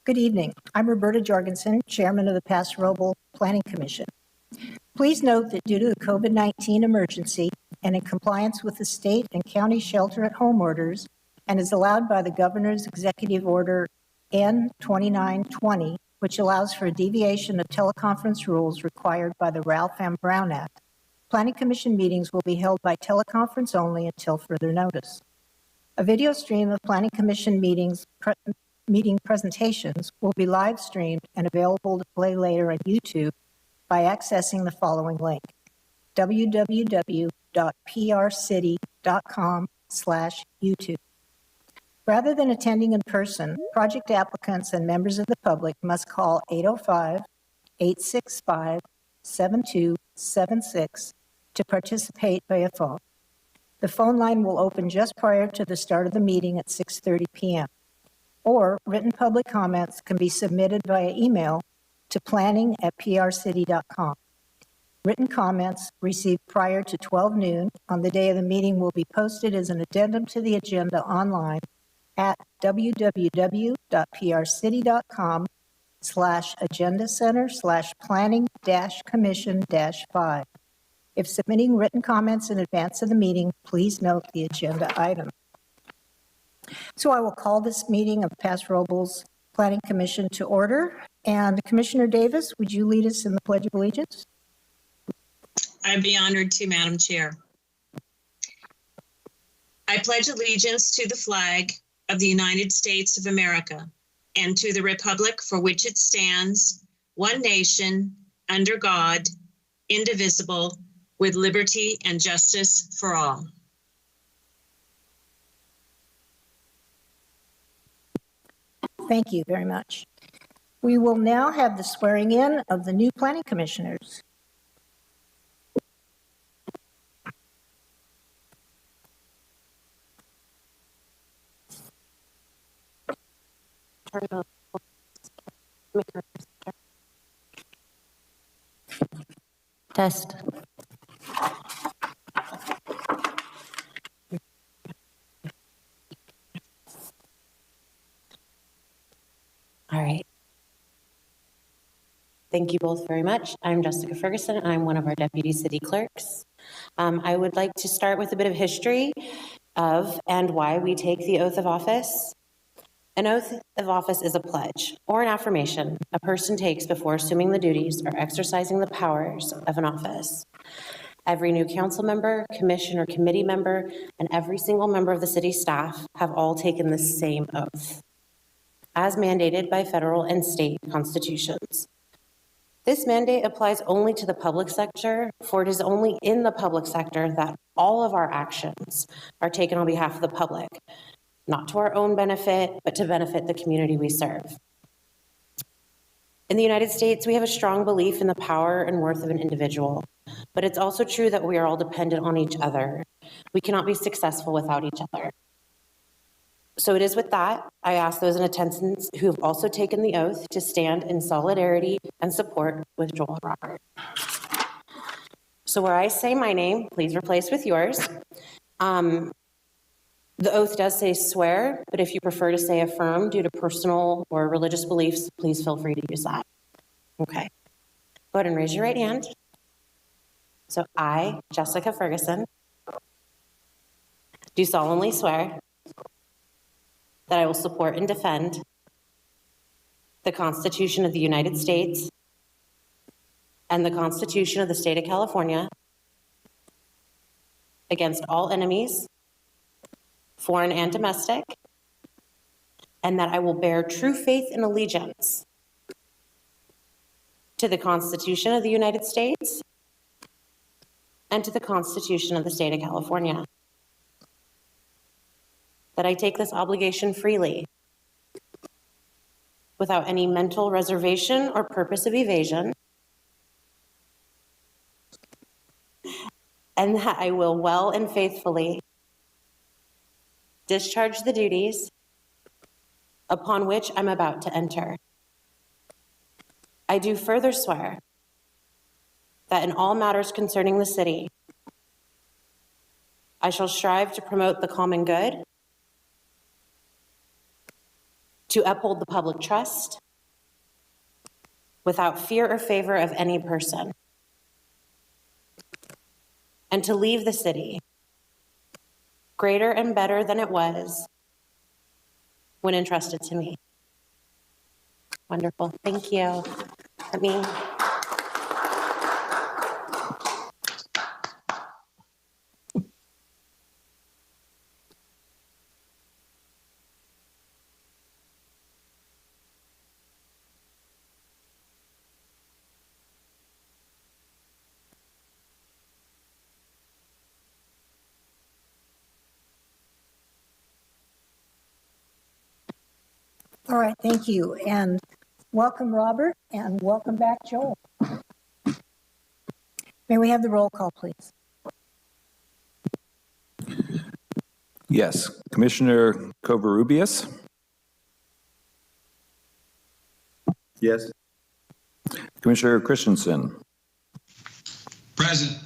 Good evening. I'm Roberta Jorgensen, Chairman of the Paso Robles Planning Commission. Please note that due to the COVID-19 emergency and in compliance with the state and county shelter-at-home orders, and is allowed by the Governor's Executive Order N-2920, which allows for a deviation of teleconference rules required by the Ralph M. Brown Act, Planning Commission meetings will be held by teleconference only until further notice. A video stream of Planning Commission meeting presentations will be live streamed and available to play later on YouTube by accessing the following link: www.prcity.com/YouTube. Rather than attending in person, project applicants and members of the public must call 805-865-7276 to participate via phone. The phone line will open just prior to the start of the meeting at 6:30 p.m. Or written public comments can be submitted via email to planning@prcity.com. Written comments received prior to 12 noon on the day of the meeting will be posted as an addendum to the agenda online at www.prcity.com/agenda-center/planning-commission-5. If submitting written comments in advance of the meeting, please note the agenda item. So I will call this meeting of Paso Robles Planning Commission to order. And Commissioner Davis, would you lead us in the Pledge of Allegiance? I'd be honored to, Madam Chair. I pledge allegiance to the flag of the United States of America and to the republic for which it stands, one nation, under God, indivisible, with liberty and justice for all. Thank you very much. We will now have the swearing in of the new planning commissioners. Test. All right. Thank you both very much. I'm Jessica Ferguson, and I'm one of our deputy city clerks. I would like to start with a bit of history of and why we take the oath of office. An oath of office is a pledge or an affirmation a person takes before assuming the duties or exercising the powers of an office. Every new council member, commission, or committee member, and every single member of the city staff have all taken the same oath, as mandated by federal and state constitutions. This mandate applies only to the public sector, for it is only in the public sector that all of our actions are taken on behalf of the public, not to our own benefit, but to benefit the community we serve. In the United States, we have a strong belief in the power and worth of an individual, but it's also true that we are all dependent on each other. We cannot be successful without each other. So it is with that, I ask those in attendance who have also taken the oath to stand in solidarity and support with Joel and Robert. So where I say my name, please replace with yours. The oath does say swear, but if you prefer to say affirm due to personal or religious beliefs, please feel free to use that. Okay. Go ahead and raise your right hand. So I, Jessica Ferguson, do solemnly swear that I will support and defend the Constitution of the United States and the Constitution of the State of California against all enemies, foreign and domestic, and that I will bear true faith and allegiance to the Constitution of the United States and to the Constitution of the State of California. That I take this obligation freely, without any mental reservation or purpose of evasion, and that I will well and faithfully discharge the duties upon which I'm about to enter. I do further swear that in all matters concerning the city, I shall strive to promote the common good to uphold the public trust without fear or favor of any person, and to leave the city greater and better than it was when entrusted to me. Wonderful. Thank you. Let me. All right, thank you. And welcome, Robert, and welcome back, Joel. May we have the roll call, please? Yes. Commissioner Covarrubias? Yes. Commissioner Christensen? Present.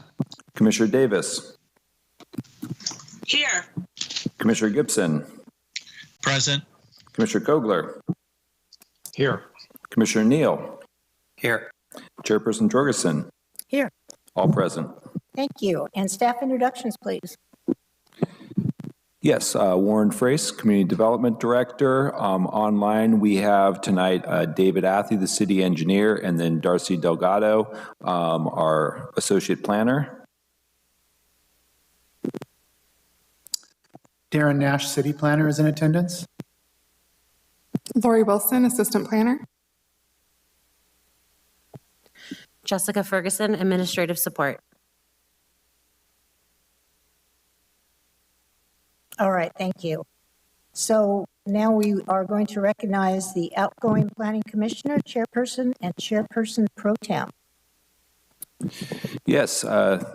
Commissioner Davis? Here. Commissioner Gibson? Present. Commissioner Kogler? Here. Commissioner Neal? Here. Chairperson Jorgensen? Here. All present. Thank you. And staff introductions, please. Yes, Warren Frace, Community Development Director. Online, we have tonight David Athy, the City Engineer, and then Darcy Delgado, our Associate Planner. Darren Nash, City Planner, is in attendance. Lori Wilson, Assistant Planner. Jessica Ferguson, Administrative Support. All right, thank you. So now we are going to recognize the outgoing Planning Commissioner, Chairperson, and Chairperson Pro Tem. Yes,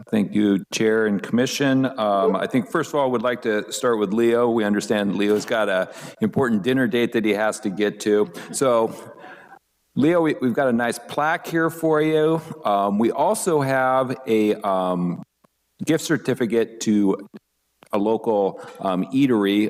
thank you, Chair and Commission. I think first of all, I would like to start with Leo. We understand Leo's got an important dinner date that he has to get to. So, Leo, we've got a nice plaque here for you. We also have a gift certificate to a local eatery.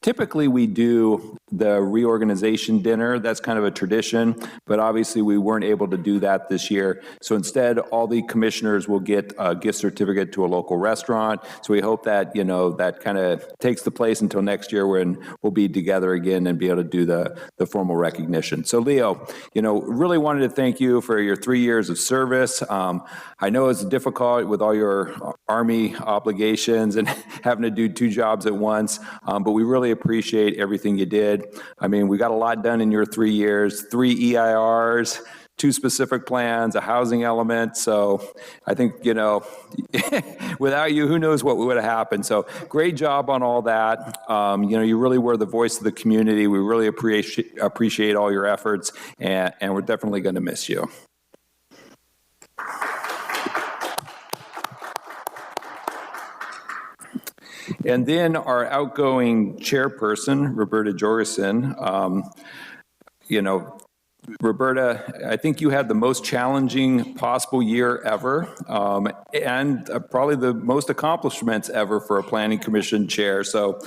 Typically, we do the reorganization dinner. That's kind of a tradition, but obviously we weren't able to do that this year. So instead, all the commissioners will get a gift certificate to a local restaurant. So we hope that, you know, that kind of takes the place until next year when we'll be together again and be able to do the formal recognition. So Leo, you know, really wanted to thank you for your 3 years of service. I know it's difficult with all your Army obligations and having to do 2 jobs at once, but we really appreciate everything you did. I mean, we got a lot done in your 3 years, 3 EIRs, 2 specific plans, a housing element. So I think, you know, without you, who knows what would have happened. So great job on all that. You know, you really were the voice of the community. We really appreciate all your efforts, and we're definitely going to miss you. And then our outgoing chairperson, Roberta Jorgensen. You know, Roberta, I think you had the most challenging possible year ever, and probably the most accomplishments ever for a planning commission chair. So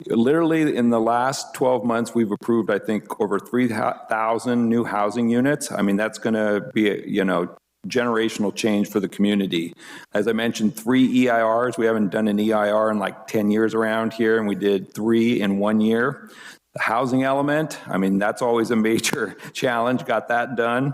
literally in the last 12 months, we've approved, I think, over 3,000 new housing units. I mean, that's going to be, you know, generational change for the community. As I mentioned, 3 EIRs. We haven't done an EIR in like 10 years around here, and we did 3 in 1 year. The housing element, I mean, that's always a major challenge. Got that done.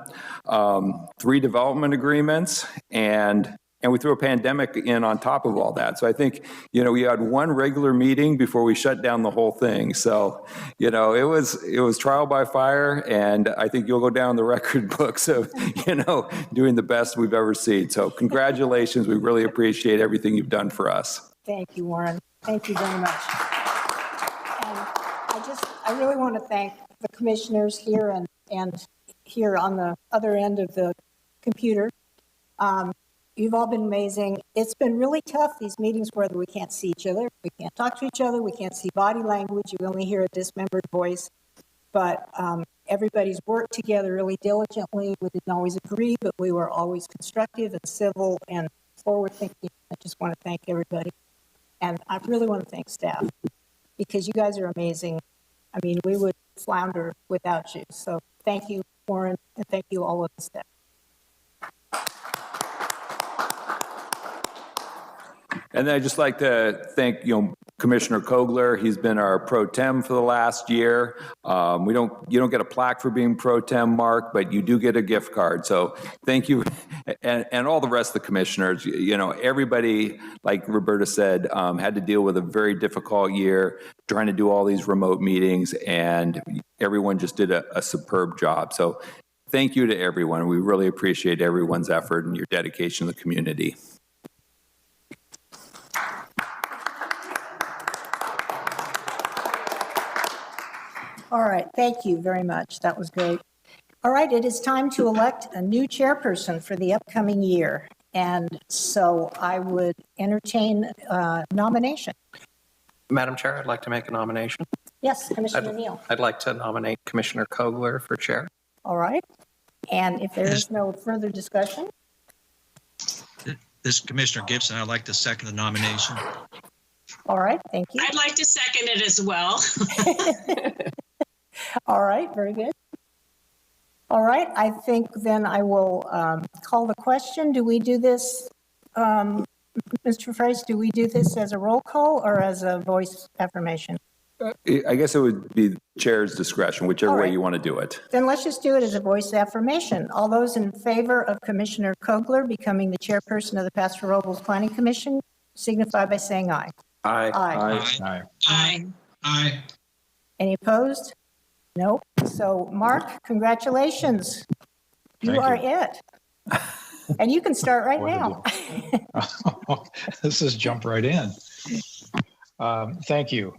3 development agreements, and we threw a pandemic in on top of all that. So I think, you know, we had 1 regular meeting before we shut down the whole thing. So, you know, it was trial by fire, and I think you'll go down the record books of, you know, doing the best we've ever seen. So congratulations. We really appreciate everything you've done for us. Thank you, Warren. Thank you very much. And I really want to thank the commissioners here and here on the other end of the computer. You've all been amazing. It's been really tough, these meetings where we can't see each other, we can't talk to each other, we can't see body language, you only hear a dismembered voice. But everybody's worked together really diligently. We didn't always agree, but we were always constructive and civil and forward-thinking. I just want to thank everybody. And I really want to thank staff, because you guys are amazing. I mean, we would flounder without you. So thank you, Warren, and thank you all of the staff. And then I'd just like to thank, Commissioner Kogler. He's been our pro tem for the last year. You don't get a plaque for being pro tem, Mark, but you do get a gift card. So thank you. And all the rest of the commissioners, everybody, like Roberta said, had to deal with a very difficult year trying to do all these remote meetings, and everyone just did a superb job. So thank you to everyone. We really appreciate everyone's effort and your dedication to the community. All right, thank you very much. That was great. All right, it is time to elect a new chairperson for the upcoming year. And so I would entertain nomination. Madam Chair, I'd like to make a nomination. Yes, Commissioner Neal. I'd like to nominate Commissioner Kogler for chair. All right. And if there is no further discussion, This is Commissioner Gibson. I'd like to second the nomination. all right, thank you. I'd like to second it as well. All right, very good. All right, I think then I will call the question. Do we do this, Mr. Fraser, do we do this as a roll call or as a voice affirmation? I guess it would be the chair's discretion, whichever All way right. you want to do it. Then let's just do it as a voice affirmation. All those in favor of Commissioner Kogler becoming the chairperson of the Paso Robles Planning Commission signify by saying aye. Aye. Aye. Aye. Aye. Any opposed? Nope. So Mark, congratulations. You Thank are you. it. And you can start right now. This is jump right in. Thank you.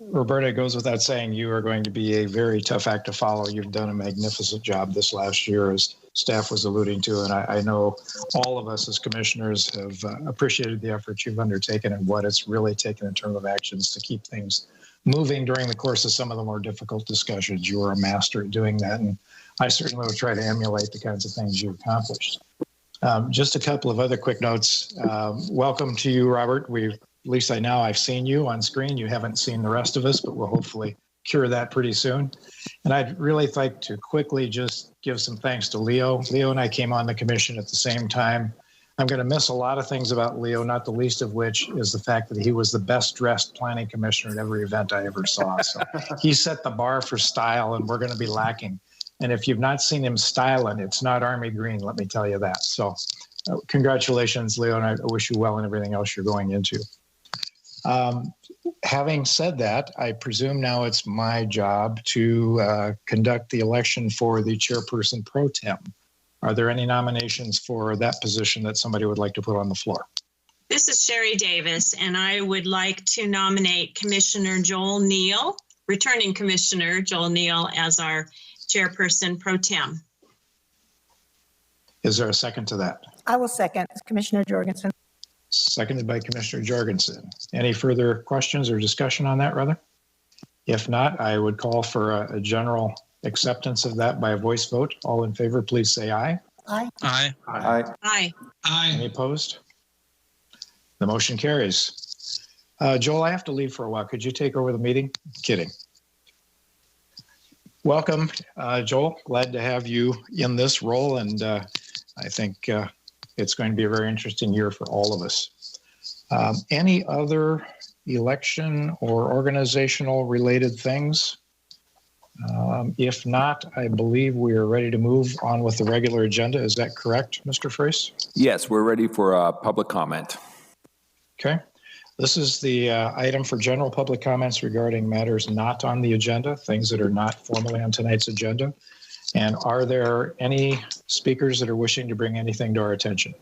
Roberta, it goes without saying, you are going to be a very tough act to follow. You've done a magnificent job this last year, as staff was alluding to, and I know all of us as commissioners have appreciated the effort you've undertaken and what it's really taken in terms of actions to keep things moving during the course of some of the more difficult discussions. You are a master at doing that, and I certainly will try to emulate the kinds of things you've accomplished. Just a couple of other quick notes. Welcome to you, Robert. At least I've seen you on screen. You haven't seen the rest of us, but we'll hopefully cure that pretty soon. And I'd really like to quickly just give some thanks to Leo. Leo and I came on the commission at the same time. I'm going to miss a lot of things about Leo, not the least of which is the fact that he was the best dressed planning commissioner at every event I ever saw. So he set the bar for style, and we're going to be lacking. And if you've not seen him styling, it's not Army Green, let me tell you that. So congratulations, Leo, and I wish you well in everything else you're going into. Having said that, I presume now it's my job to conduct the election for the Chairperson Pro Tem. Are there any nominations for that position that somebody would like to put on the floor? This is Sherry Davis, and I would like to nominate Commissioner Joel Neal, returning Commissioner Joel Neal, as our Chairperson Pro Tem. Is there a second to that? I will second. Commissioner Jorgensen. Seconded by Commissioner Jorgensen. Any further questions or discussion on that, rather? If not, I would call for a general acceptance of that by a voice vote. All in favor, please say aye. Aye. Aye. Aye. Any opposed? The motion carries. Joel, I have to leave for a while. Could you take over the meeting? Kidding. Welcome, Joel. Glad to have you in this role, and I think it's going to be a very interesting year for all of us. Any other election or organizational related things? If not, I believe we are ready to move on with the regular agenda. Is that correct, Mr. Freese? Yes, we're ready for public comment. Okay. This is the item for general public comments regarding matters not on the agenda, things that are not formally on tonight's agenda. And are there any speakers that are wishing to bring anything to our attention?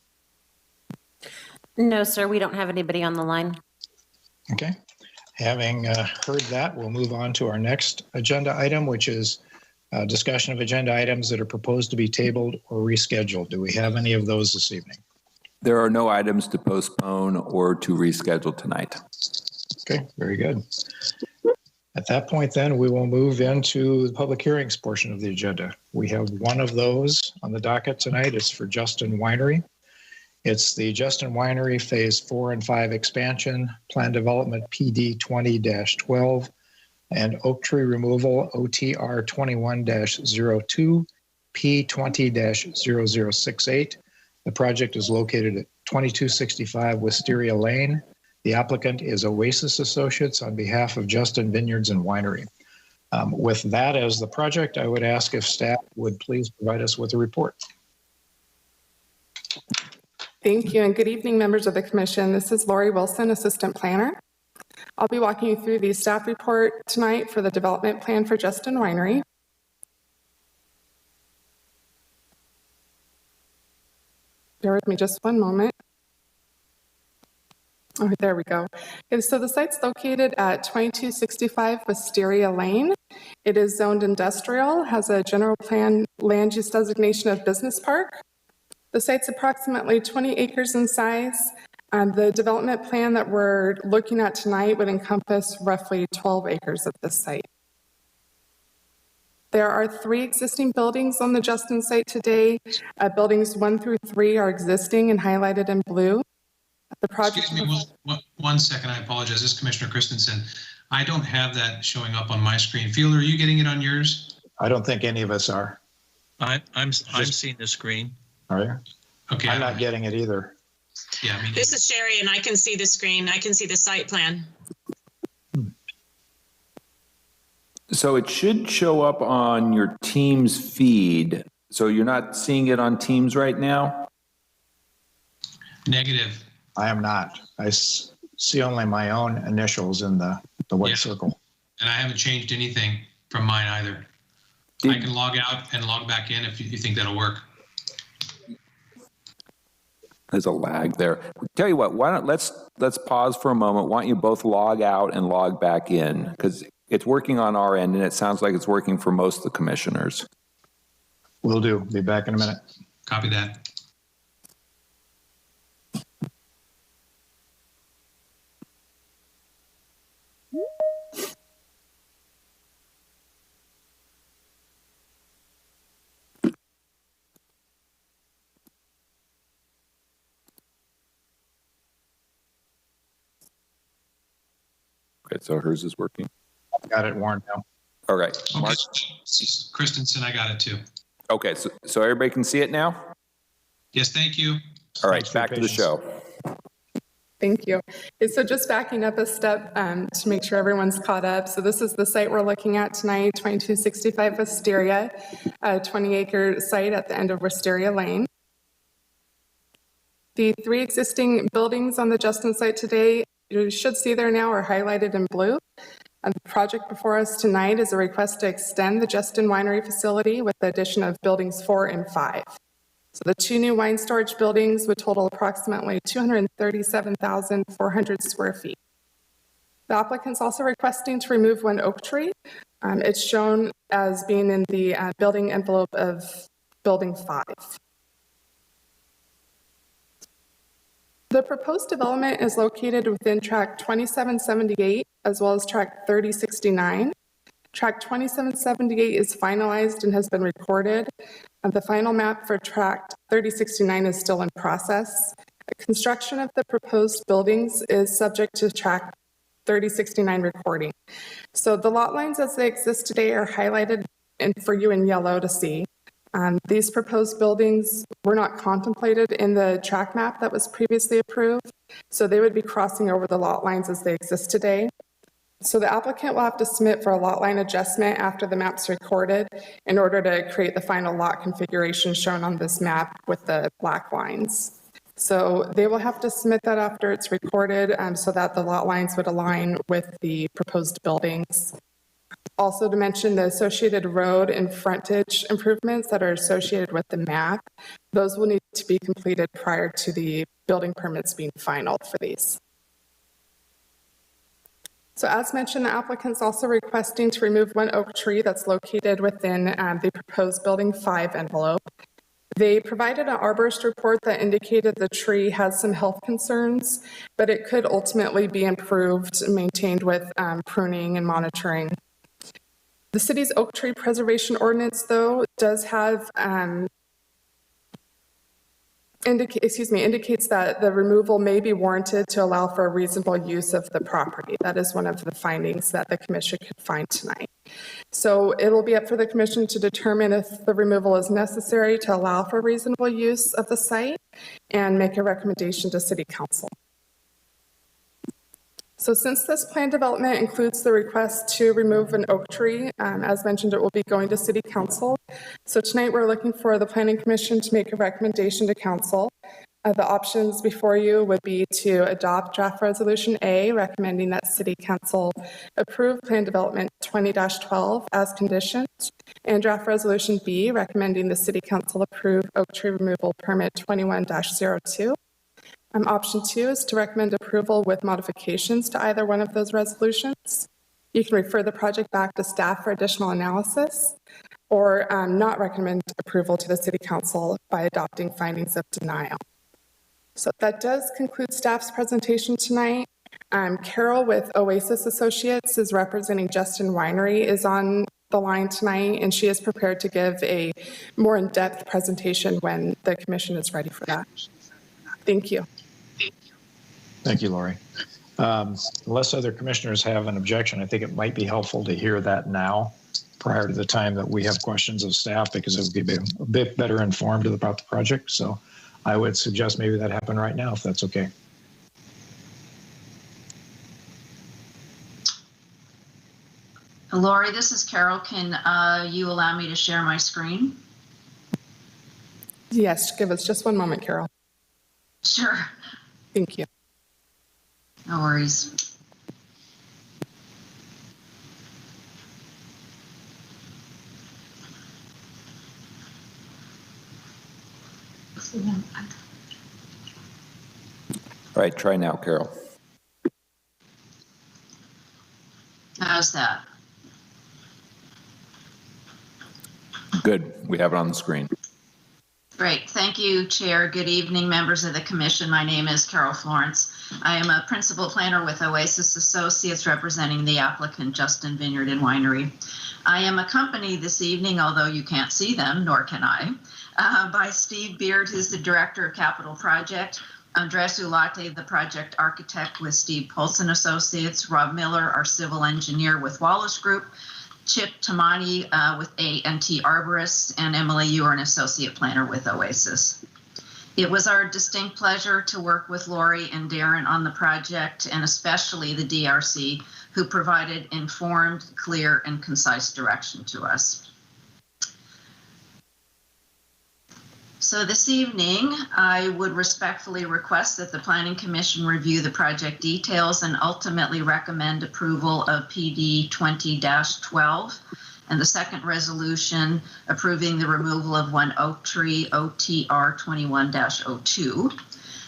No, sir, we don't have anybody on the line. Okay. Having heard that, we'll move on to our next agenda item, which is discussion of agenda items that are proposed to be tabled or rescheduled. Do we have any of those this evening? There are no items to postpone or to reschedule tonight. Okay, very good. At that point, then, we will move into the public hearings portion of the agenda. We have one of those on the docket tonight. It's for Justin Winery. It's the Justin Winery Phase 4 and 5 Expansion Plan Development PD 20-12. and oak tree removal OTR 21-02 P20-0068. The project is located at 2265 Wisteria Lane. The applicant is Oasis Associates on behalf of Justin Vineyards and Winery. With that as the project, I would ask if staff would please provide us with a report. Thank you, and good evening, members of the commission. This is Lori Wilson, Assistant Planner. I'll be walking you through the staff report tonight for the development plan for Justin Winery. Bear with me just one moment. Oh, there we go. Okay, so the site's located at 2265 Wisteria Lane. It is zoned industrial, has a general plan land use designation of business park. The site's approximately 20 acres in size. The development plan that we're looking at tonight would encompass roughly 12 acres of this site. There are 3 existing buildings on the Justin site today. Buildings 1 through 3 are existing and highlighted in blue. The project. Excuse me, one second, I apologize. This is Commissioner Christensen. I don't have that showing up on my screen. Fielder, are you getting it on yours? I don't think any of us are. I'm seeing the screen. Are you? Okay. I'm not getting it either. Yeah, me This is Sherry, and I can see the screen. I can see the site plan. So it should show up on your Teams feed. So you're not seeing it on Teams right now? Negative. I am not. I see only my own initials in the white circle. And I haven't changed anything from mine either. I can log out and log back in if you think that'll work. There's a lag there. Tell you what, why don't let's pause for a moment. Why don't you both log out and log back in? Because it's working on our end and it sounds like it's working for most of the commissioners. Will do. Be back in a minute. Copy that. Okay, so hers is working. Got it, Warren, now. All right. Okay. Mark. Christensen, I got it too. Okay, so everybody can see it now? Yes, thank you. All right, Thanks for your back to the show. Thank you. Okay, so just backing up a step to make sure everyone's caught up. So this is the site we're looking at tonight, 2265 Wisteria, a 20-acre site at the end of Wisteria Lane. The 3 existing buildings on the Justin site today, you should see there now, are highlighted in blue. And the project before us tonight is a request to extend the Justin Winery facility with the addition of buildings 4 and 5. So the 2 new wine storage buildings would total approximately 237,400 square feet. The applicant's also requesting to remove 1 oak tree. It's shown as being in the building envelope of building 5. The proposed development is located within Tract 2778 as well as Tract 3069. Tract 2778 is finalized and has been recorded. The final map for Tract 3069 is still in process. Construction of the proposed buildings is subject to Tract 3069 recording. So the lot lines as they exist today are highlighted for you in yellow to see. These proposed buildings were not contemplated in the tract map that was previously approved, so they would be crossing over the lot lines as they exist today. So the applicant will have to submit for a lot line adjustment after the map's recorded in order to create the final lot configuration shown on this map with the black lines. So they will have to submit that after it's recorded so that the lot lines would align with the proposed buildings. Also to mention the associated road and frontage improvements that are associated with the map, those will need to be completed prior to the building permits being finalized for these. So as mentioned, the applicant's also requesting to remove 1 oak tree that's located within the proposed building 5 envelope. They provided an arborist report that indicated the tree has some health concerns, but it could ultimately be improved and maintained with pruning and monitoring. The city's oak tree preservation ordinance, though, does have indicates that the removal may be warranted to allow for a reasonable use of the property. That is one of the findings that the commission could find tonight. So it will be up for the commission to determine if the removal is necessary to allow for reasonable use of the site and make a recommendation to City Council. So since this plan development includes the request to remove an oak tree, as mentioned, it will be going to City Council. So tonight we're looking for the Planning Commission to make a recommendation to Council. The options before you would be to adopt Draft Resolution A, recommending that City Council approve Plan Development 20-12 as conditioned, and Draft Resolution B, recommending the City Council approve Oak Tree Removal Permit 21-02. Option 2 is to recommend approval with modifications to either one of those resolutions. You can refer the project back to staff for additional analysis, or not recommend approval to the City Council by adopting findings of denial. So that does conclude staff's presentation tonight. Carol with Oasis Associates is representing Justin Winery is on the line tonight, and she is prepared to give a more in-depth presentation when the commission is ready for that. Thank you. Thank you, Lori. Unless other commissioners have an objection, I think it might be helpful to hear that now prior to the time that we have questions of staff, because it would be a bit better informed about the project. So I would suggest maybe that happen right now, if that's okay. Lori, this is Carol. Can you allow me to share my screen? Yes, give us just one moment, Carol. Sure. Thank you. No worries. All right, try now, Carol. How's that? Good, we have it on the screen. Great. Thank you, Chair. Good evening, members of the Commission. My name is Carol Florence. I am a principal planner with Oasis Associates representing the applicant Justin Vineyard and Winery. I am accompanied this evening, although you can't see them, nor can I, by Steve Beard, who's the Director of Capital Project, Andres Ulate, the project architect with Steve Polson Associates, Rob Miller, our civil engineer with Wallace Group, Chip Tamani with A&T Arborists, and Emily, you are an associate planner with Oasis. It was our distinct pleasure to work with Lori and Darren on the project, and especially the DRC, who provided informed, clear, and concise direction to us. So this evening, I would respectfully request that the Planning Commission review the project details and ultimately recommend approval of PD 20-12 and the second resolution approving the removal of one oak tree, OTR 21-02.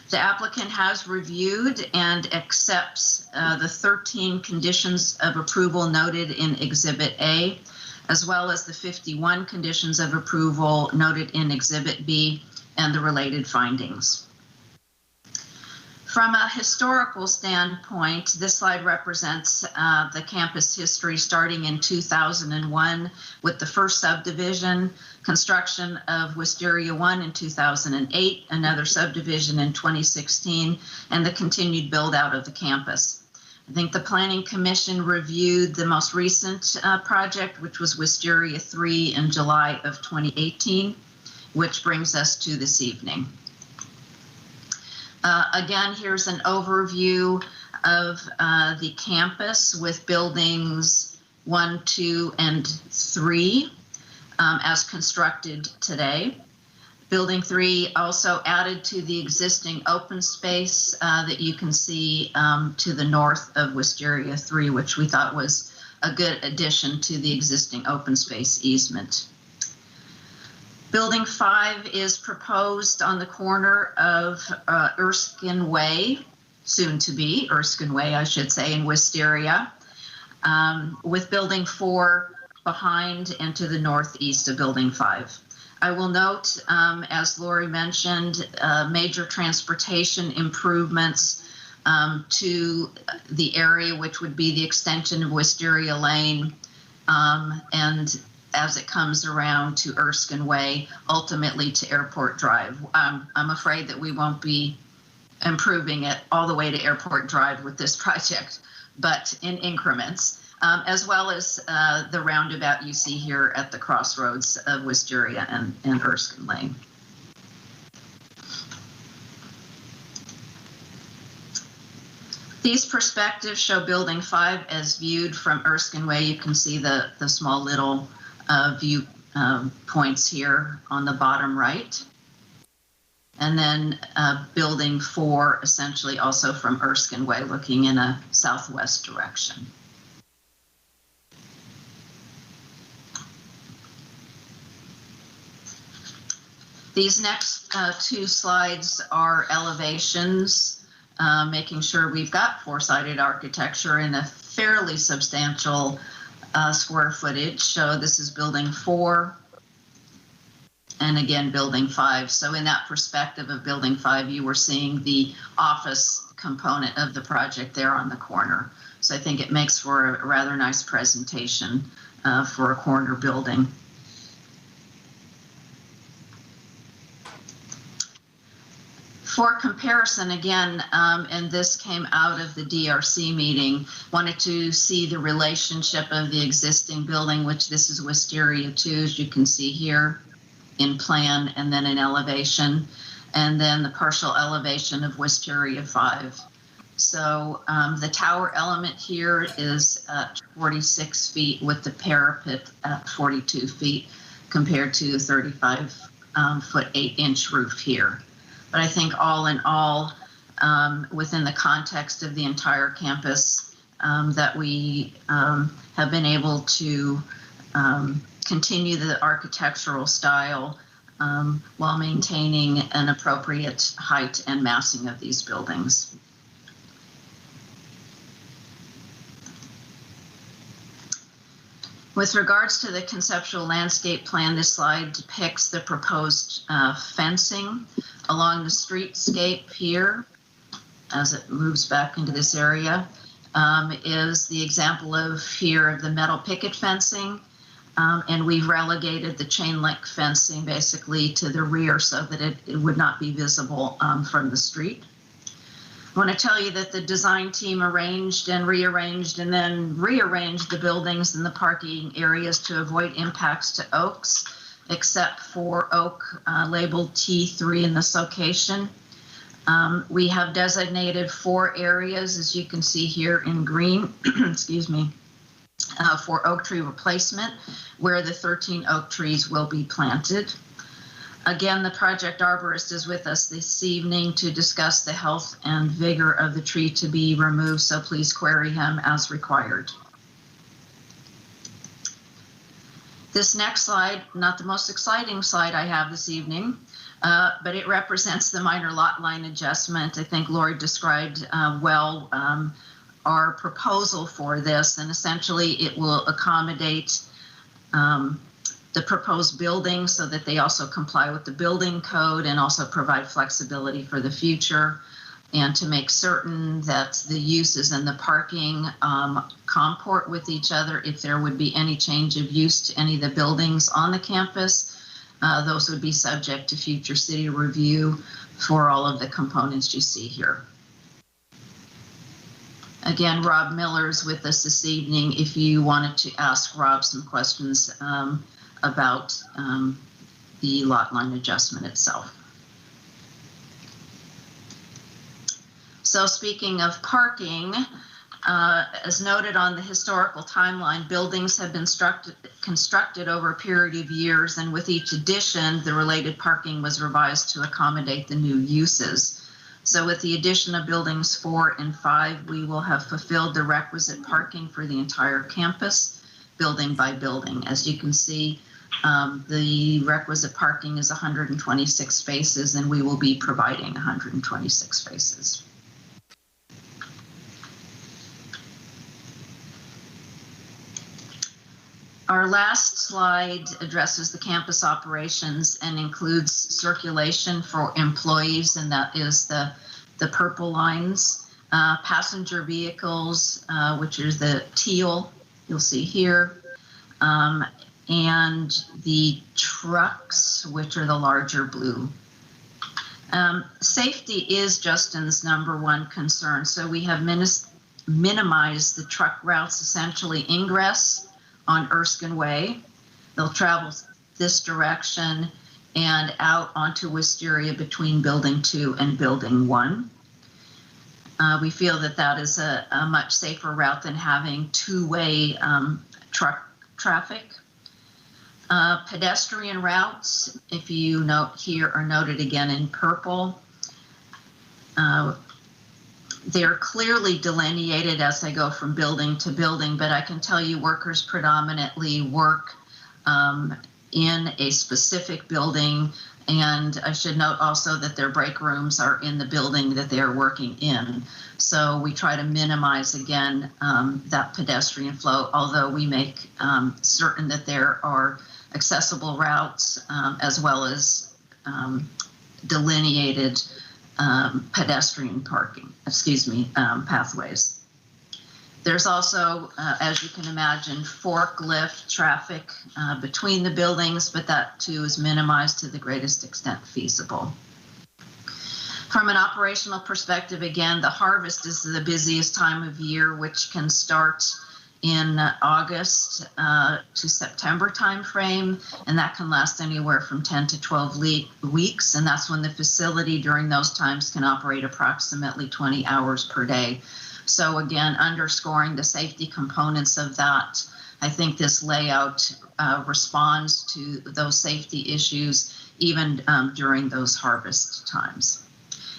The applicant has reviewed and accepts the 13 conditions of approval noted in Exhibit A, as well as the 51 conditions of approval noted in Exhibit B and the related findings. From a historical standpoint, this slide represents the campus history starting in 2001 with the first subdivision, construction of Wisteria 1 in 2008, another subdivision in 2016, and the continued build out of the campus. I think the Planning Commission reviewed the most recent project, which was Wisteria 3 in July of 2018, which brings us to this evening. Again, here's an overview of the campus with buildings 1, 2, and 3 as constructed today. Building 3 also added to the existing open space that you can see to the north of Wisteria 3, which we thought was a good addition to the existing open space easement. Building 5 is proposed on the corner of Erskine Way, soon to be Erskine Way, I should say, in Wisteria, with Building 4 behind and to the northeast of Building 5. I will note, as Lori mentioned, major transportation improvements to the area, which would be the extension of Wisteria Lane and as it comes around to Erskine Way, ultimately to Airport Drive. I'm afraid that we won't be improving it all the way to Airport Drive with this project, but in increments, as well as the roundabout you see here at the crossroads of Wisteria and Erskine Lane. These perspectives show Building 5 as viewed from Erskine Way. You can see the small little view points here on the bottom right. And then Building 4 essentially also from Erskine Way, looking in a southwest direction. These next two slides are elevations, making sure we've got four-sided architecture in a fairly substantial square footage. So this is Building 4 and again Building 5. So in that perspective of Building 5, you were seeing the office component of the project there on the corner. So I think it makes for a rather nice presentation for a corner building. For comparison, again, and this came out of the DRC meeting, wanted to see the relationship of the existing building, which this is Wisteria 2, as you can see here in plan and then in elevation, and then the partial elevation of Wisteria 5. So the tower element here is at 46 feet with the parapet at 42 feet compared to the 35-foot 8-inch roof here. But I think all in all, within the context of the entire campus, that we have been able to continue the architectural style while maintaining an appropriate height and massing of these buildings. With regards to the conceptual landscape plan, this slide depicts the proposed fencing along the streetscape here as it moves back into this area, is the example of here of the metal picket fencing. And we've relegated the chain link fencing basically to the rear so that it would not be visible from the street. I want to tell you that the design team arranged and rearranged and then rearranged the buildings and the parking areas to avoid impacts to oaks, except for oak labeled T3 in this location. We have designated 4 areas, as you can see here in green, excuse me, for oak tree replacement, where the 13 oak trees will be planted. Again, the project arborist is with us this evening to discuss the health and vigor of the tree to be removed, so please query him as required. This next slide, not the most exciting slide I have this evening, but it represents the minor lot line adjustment. I think Lori described well our proposal for this, and essentially it will accommodate the proposed buildings so that they also comply with the building code and also provide flexibility for the future, and to make certain that the uses and the parking comport with each other. If there would be any change of use to any of the buildings on the campus, those would be subject to future city review for all of the components you see here. Again, Rob Miller is with us this evening if you wanted to ask Rob some questions about the lot line adjustment itself. So speaking of parking, as noted on the historical timeline, buildings have been constructed over a period of years, and with each addition, the related parking was revised to accommodate the new uses. So with the addition of buildings 4 and 5, we will have fulfilled the requisite parking for the entire campus, building by building. As you can see, the requisite parking is 126 spaces, and we will be providing 126 spaces. Our last slide addresses the campus operations and includes circulation for employees, and that is the purple lines. Passenger vehicles, which is the teal, you'll see here. and the trucks, which are the larger blue. Safety is Justin's #1 concern, so we have minimized the truck routes, essentially ingress on Erskine Way. They'll travel this direction and out onto Wisteria between Building 2 and Building 1. We feel that that is a much safer route than having two-way truck traffic. Pedestrian routes, if you note here, are noted again in purple. They're clearly delineated as they go from building to building, but I can tell you workers predominantly work in a specific building, and I should note also that their break rooms are in the building that they're working in. So we try to minimize, again, that pedestrian flow, although we make certain that there are accessible routes as well as delineated pedestrian pathways. There's also, as you can imagine, forklift traffic between the buildings, but that too is minimized to the greatest extent feasible. From an operational perspective, again, the harvest is the busiest time of year, which can start in August to September timeframe, and that can last anywhere from 10 to 12 weeks, and that's when the facility during those times can operate approximately 20 hours per day. So again, underscoring the safety components of that, I think this layout responds to those safety issues even during those harvest times.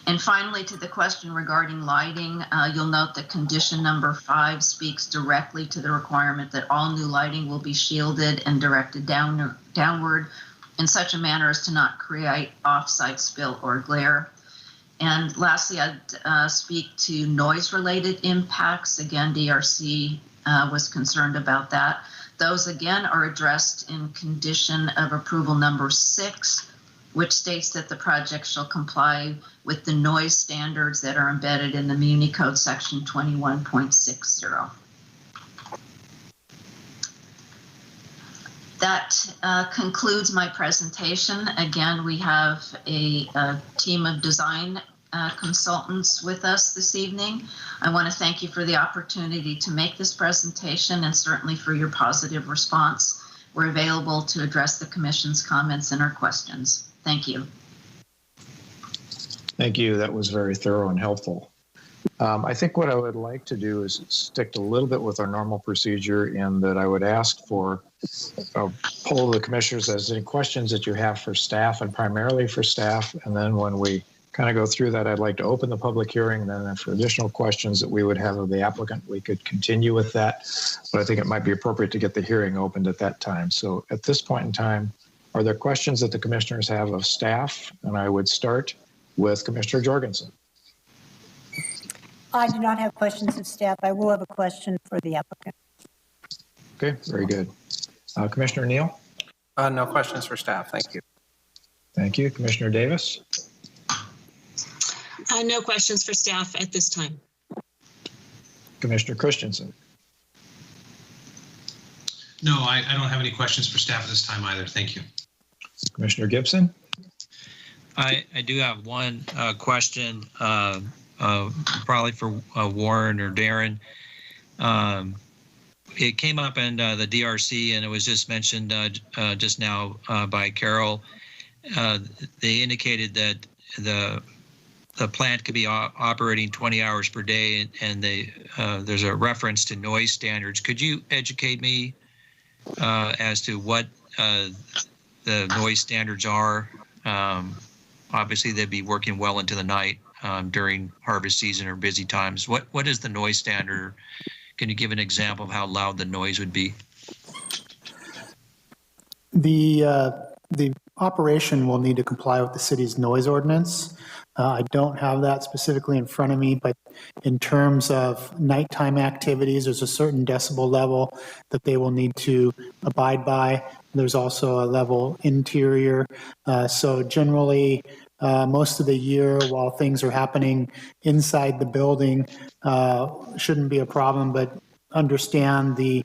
And finally, to the question regarding lighting, you'll note that condition #5 speaks directly to the requirement that all new lighting will be shielded and directed downward in such a manner as to not create off-site spill or glare. And lastly, I'd speak to noise-related impacts. Again, DRC was concerned about that. Those, again, are addressed in condition of approval #6, which states that the project shall comply with the noise standards that are embedded in the Muni Code section 21.60. That concludes my presentation. Again, we have a team of design consultants with us this evening. I want to thank you for the opportunity to make this presentation and certainly for your positive response. We're available to address the Commission's comments and our questions. Thank you. Thank you. That was very thorough and helpful. I think what I would like to do is stick a little bit with our normal procedure in that I would ask for a poll of the commissioners as any questions that you have for staff and primarily for staff. And then when we kind of go through that, I'd like to open the public hearing. And then for additional questions that we would have of the applicant, we could continue with that. But I think it might be appropriate to get the hearing opened at that time. So at this point in time, are there questions that the commissioners have of staff? And I would start with Commissioner Jorgensen. I do not have questions of staff. I will have a question for the applicant. Okay, very good. Commissioner Neal? No questions for staff. Thank you. Thank you. Commissioner Davis? No questions for staff at this time. Commissioner Christensen? No, I don't have any questions for staff at this time either. Thank you. Commissioner Gibson? I do have one question, probably for Warren or Darren. It came up in the DRC, and it was just mentioned just now by Carol. They indicated that the plant could be operating 20 hours per day, and there's a reference to noise standards. Could you educate me as to what the noise standards are? Obviously, they'd be working well into the night during harvest season or busy times. What is the noise standard? Can you give an example of how loud the noise would be? The operation will need to comply with the city's noise ordinance. I don't have that specifically in front of me, but in terms of nighttime activities, there's a certain decibel level that they will need to abide by. There's also a level interior. So generally, most of the year while things are happening inside the building shouldn't be a problem, but understand the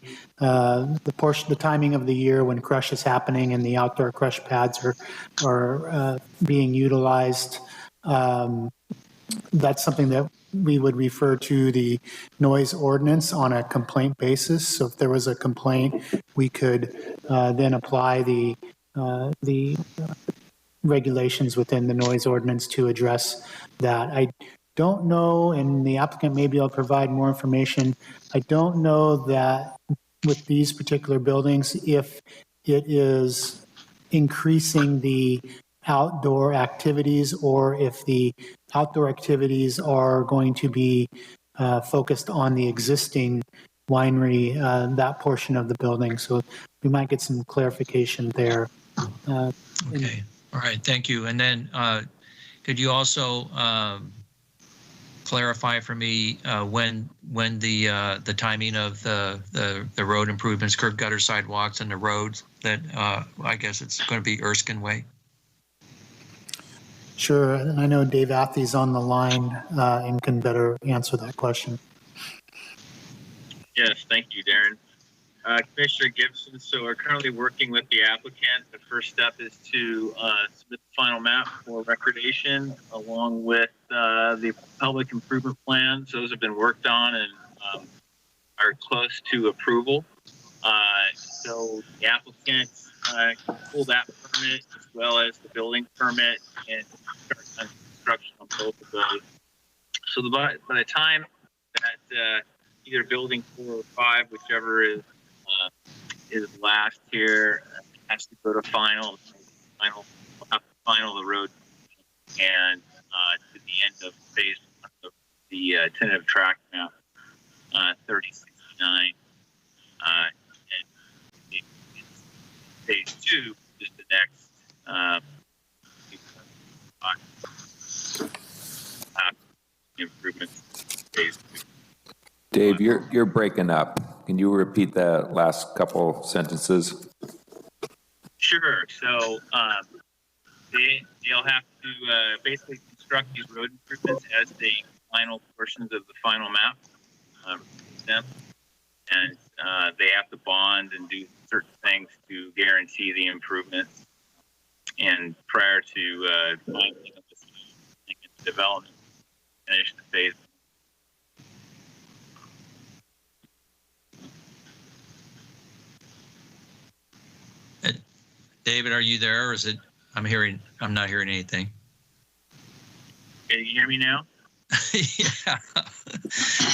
timing of the year when crush is happening and the outdoor crush pads are being utilized. That's something that we would refer to the noise ordinance on a complaint basis. So if there was a complaint, we could then apply the regulations within the noise ordinance to address that. I don't know, and the applicant may be able to provide more information. I don't know that with these particular buildings, if it is increasing the outdoor activities or if the outdoor activities are going to be focused on the existing winery, that portion of the building. So we might get some clarification there. Okay. All right. Thank you. And then could you also clarify for me when the timing of the road improvements, curb gutter sidewalks and the roads that I guess it's going to be Erskine Way? Sure, and I know Dave Athey's on the line and can better answer that question. Yes, thank you, Darren. Commissioner Gibson, so we're currently working with the applicant. The first step is to submit the final map for recordation along with the public improvement plans. Those have been worked on and are close to approval. So the applicant can pull that permit as well as the building permit and start on construction on both of those. So by the time that either building 4 or 5, whichever is last here, has to go to final the road and to the end of phase 1 of the tentative tract map 3069. And phase 2 is the next improvements. Phase 2. Dave, you're breaking up. Can you repeat that last couple sentences? Sure. So they'll have to basically construct these road improvements as the final portions of the final map. And they have to bond and do certain things to guarantee the improvements. And prior to development, finish the phase. David, are you there, or is it? I'm not hearing anything. Can you hear me now? Yeah.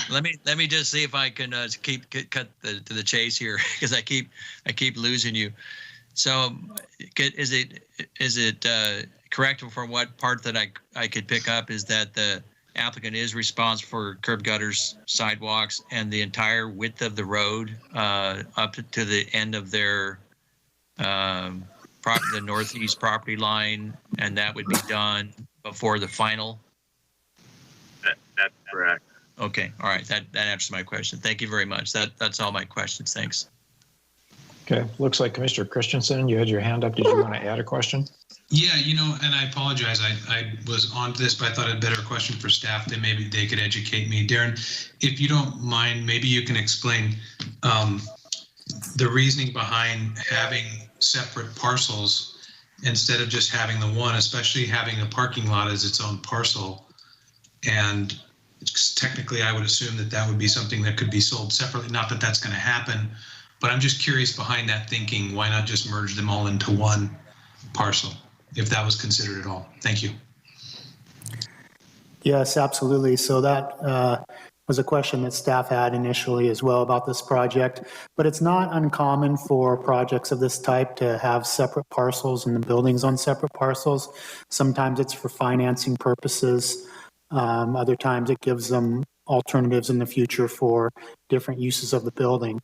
Let me just see if I can cut to the chase here, because I keep losing you. So, is it correct from what part that I could pick up is that the applicant is responsible for curb gutters, sidewalks, and the entire width of the road up to the end of their the northeast property line, and that would be done before the final? That's correct. Okay, all right, that answers my question. Thank you very much. That's all my questions. Thanks. Okay, looks like Commissioner Christensen, you had your hand up. Did you want to add a question? Yeah, and I apologize. I was on this, but I thought a better question for staff that maybe they could educate me. Darren, if you don't mind, maybe you can explain the reasoning behind having separate parcels instead of just having the one, especially having a parking lot as its own parcel. And technically, I would assume that would be something that could be sold separately. Not that that's going to happen, but I'm just curious behind that thinking. Why not just merge them all into one parcel, if that was considered at all? Thank you. Yes, absolutely. So that was a question that staff had initially as well about this project, but it's not uncommon for projects of this type to have separate parcels and the buildings on separate parcels. Sometimes it's for financing purposes. Other times it gives them alternatives in the future for different uses of the building.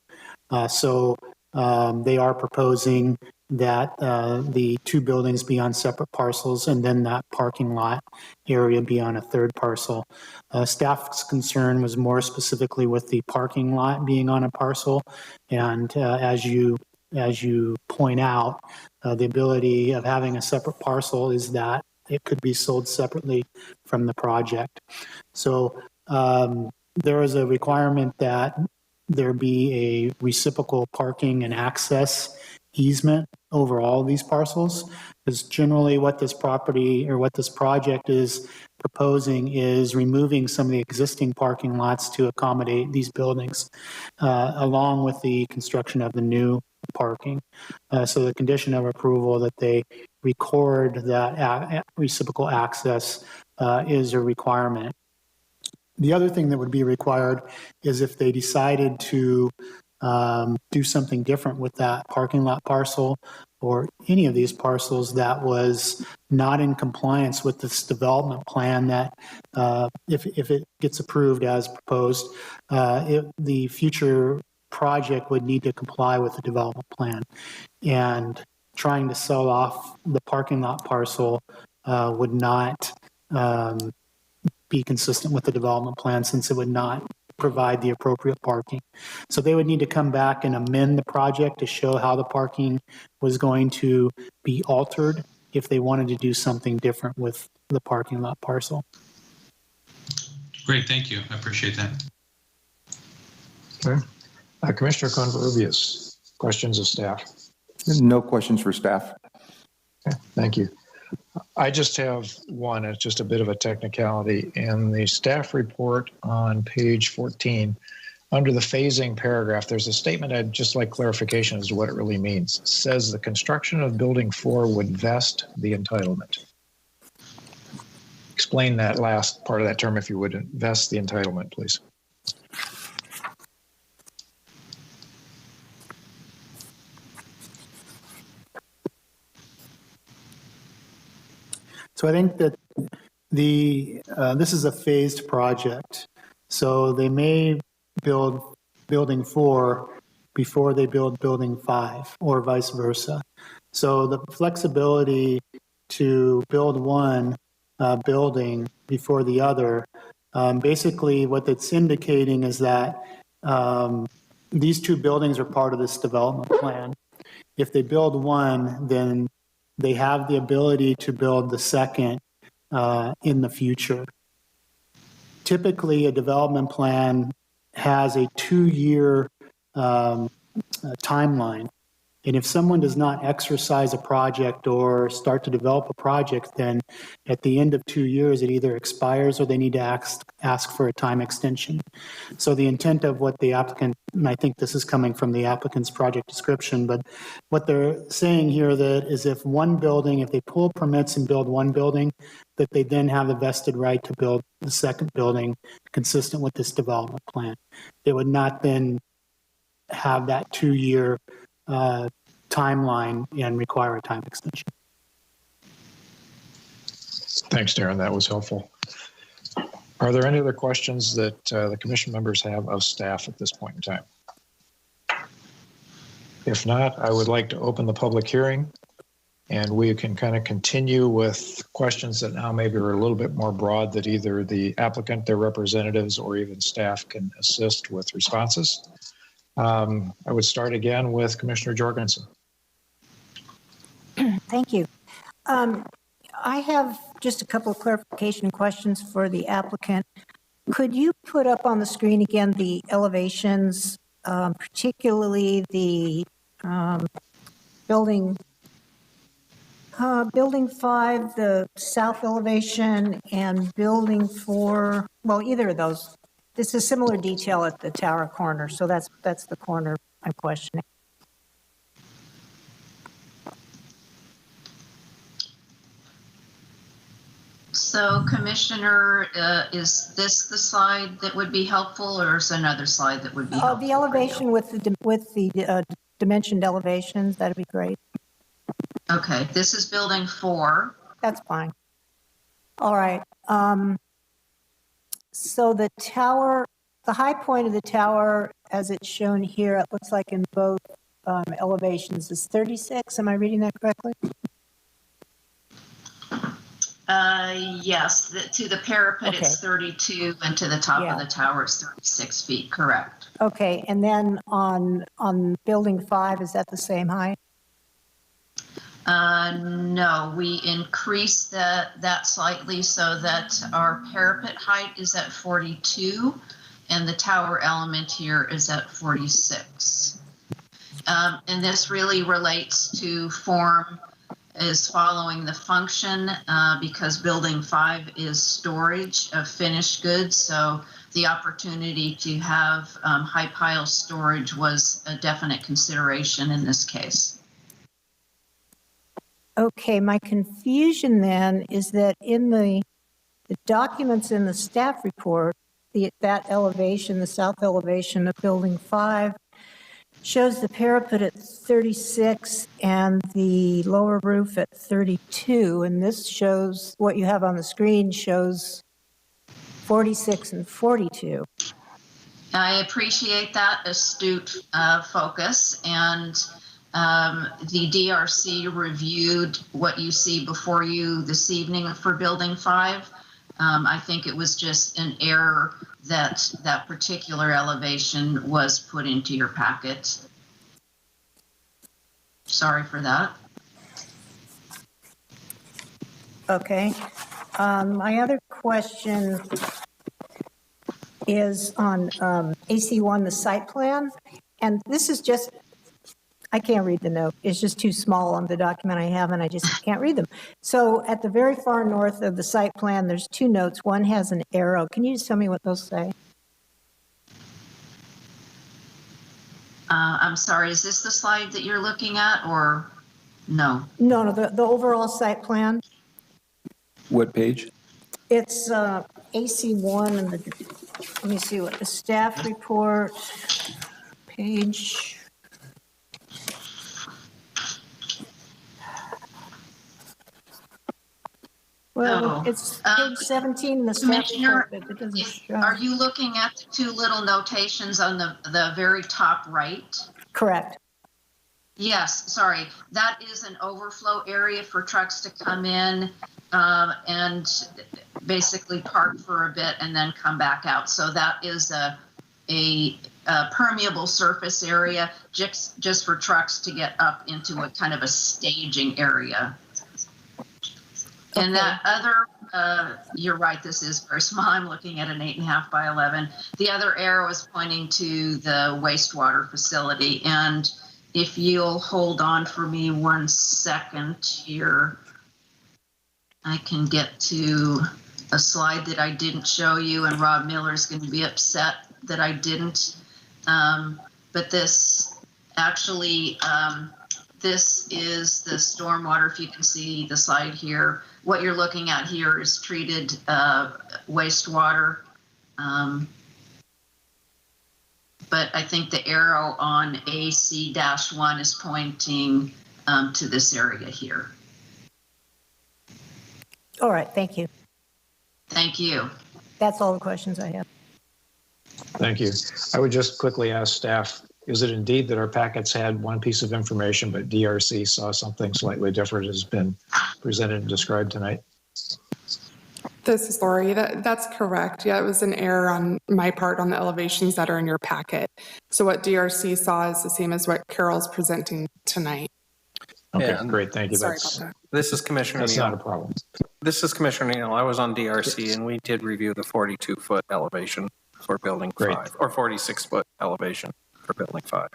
So they are proposing that the 2 buildings be on separate parcels and then that parking lot area be on a 3rd parcel. Staff's concern was more specifically with the parking lot being on a parcel. And as you point out, the ability of having a separate parcel is that it could be sold separately from the project. So there is a requirement that there be a reciprocal parking and access easement over all of these parcels. Because generally what this property or what this project is proposing is removing some of the existing parking lots to accommodate these buildings, along with the construction of the new parking. So the condition of approval that they record that reciprocal access is a requirement. The other thing that would be required is if they decided to do something different with that parking lot parcel or any of these parcels that was not in compliance with this development plan, that if it gets approved as proposed, the future project would need to comply with the development plan. And trying to sell off the parking lot parcel would not be consistent with the development plan, since it would not provide the appropriate parking. So they would need to come back and amend the project to show how the parking was going to be altered if they wanted to do something different with the parking lot parcel. Great, thank you. I appreciate that. Okay. Commissioner Converbius, questions of staff? No questions for staff. Okay, thank you. I just have one. It's just a bit of a technicality. In the staff report on page 14, under the phasing paragraph, there's a statement I'd just like clarification as to what it really means. It says the construction of building 4 would vest the entitlement. Explain that last part of that term, if you would. Vest the entitlement, please. So I think that this is a phased project. So they may build building 4 before they build building 5, or vice versa. So the flexibility to build one building before the other, basically what it's indicating is that these 2 buildings are part of this development plan. If they build one, then they have the ability to build the second in the future. Typically, a development plan has a 2-year timeline. And if someone does not exercise a project or start to develop a project, then at the end of 2 years, it either expires or they need to ask for a time extension. So the intent of what the applicant, and I think this is coming from the applicant's project description, but what they're saying here that is if they pull permits and build one building, that they then have the vested right to build the second building consistent with this development plan. They would not then have that 2-year timeline and require a time extension. Thanks, Darren. That was helpful. Are there any other questions that the commission members have of staff at this point in time? If not, I would like to open the public hearing, and we can kind of continue with questions that now maybe are a little bit more broad that either the applicant, their representatives, or even staff can assist with responses. I would start again with Commissioner Jorgensen. Thank you. I have just a couple of clarification questions for the applicant. Could you put up on the screen again the elevations, particularly the building 5, the south elevation, and building 4, well, either of those. This is similar detail at the tower corner, so that's the corner I'm questioning. So, Commissioner, is this the slide that would be helpful, or is another slide that would be helpful? The elevation with the dimensioned elevations, that'd be great. Okay, this is building 4. That's fine. All right. So the tower, the high point of the tower, as it's shown here, it looks like in both elevations is 36. Am I reading that correctly? Yes, to the parapet Okay. it's 32, and to the top of the tower it's 36 feet, correct. Okay, and then on building 5, is that the same height? No, we increased that slightly so that our parapet height is at 42, and the tower element here is at 46. And this really relates to form is following the function because building 5 is storage of finished goods. So the opportunity to have high pile storage was a definite consideration in this case. Okay, my confusion then is that in the documents in the staff report, that elevation, the south elevation of building 5, shows the parapet at 36 and the lower roof at 32, and this shows, what you have on the screen shows 46 and 42. I appreciate that astute focus, and the DRC reviewed what you see before you this evening for building 5. I think it was just an error that that particular elevation was put into your packet. Sorry for that. Okay. My other question is on AC1, the site plan. And this is just, I can't read the note. It's just too small on the document I have, and I just can't read them. So at the very far north of the site plan, there's 2 notes. One has an arrow. Can you just tell me what those say? I'm sorry, is this the slide that you're looking at, or no? No, the overall site plan. What page? It's AC1, and let me see what the staff report, page. Well, it's page 17 in the staff report, but it doesn't show. Are you looking at the 2 little notations on the very top right? Correct. Yes, sorry. That is an overflow area for trucks to come in and basically park for a bit and then come back out. So that is a permeable surface area just for trucks to get up into a kind of a staging area. And that other, you're right, this is very small. I'm looking at an 8.5 by 11. The other arrow is pointing to the wastewater facility. And if you'll hold on for me 1 second here, I can get to a slide that I didn't show you, and Rob Miller's going to be upset that I didn't. But this actually, this is the stormwater. If you can see the slide here, what you're looking at here is treated wastewater. But I think the arrow on AC-1 is pointing to this area here. All right, thank you. Thank you. That's all the questions I have. Thank you. I would just quickly ask staff, is it indeed that our packets had one piece of information, but DRC saw something slightly different has been presented and described tonight? This is Lori. That's correct. Yeah, it was an error on my part on the elevations that are in your packet. So what DRC saw is the same as what Carol's presenting tonight. Okay, Yeah, great. Thank you. Sorry about that. This is Commissioner That's Neal. not a problem. This is Commissioner Neal. I was on DRC and we did review the 42-foot elevation for building Great. 5, or 46-foot elevation for building 5.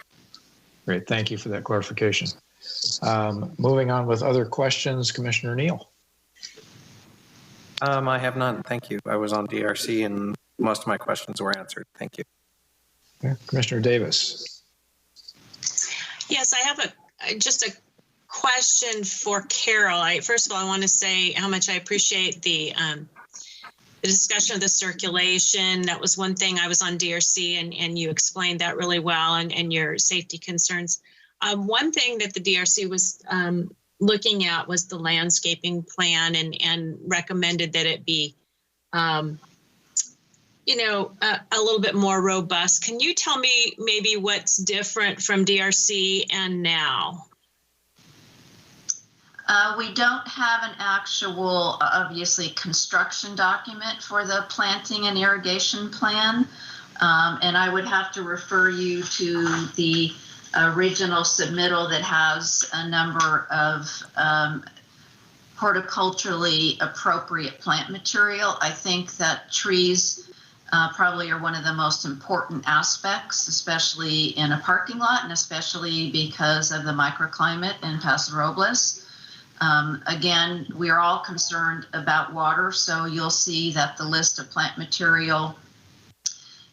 Great. Thank you for that clarification. Moving on with other questions, Commissioner Neal. I have none. Thank you. I was on DRC and most of my questions were answered. Thank you. Okay. Commissioner Davis. Yes, I have just a question for Carol. First of all, I want to say how much I appreciate the discussion of the circulation. That was one thing. I was on DRC and you explained that really well, and your safety concerns. One thing that the DRC was looking at was the landscaping plan and recommended that it be, a little bit more robust. Can you tell me maybe what's different from DRC and now? We don't have an actual, obviously, construction document for the planting and irrigation plan. And I would have to refer you to the original submittal that has a number of horticulturally appropriate plant material. I think that trees probably are one of the most important aspects, especially in a parking lot and especially because of the microclimate in Paso Robles. Again, we are all concerned about water, so you'll see that the list of plant material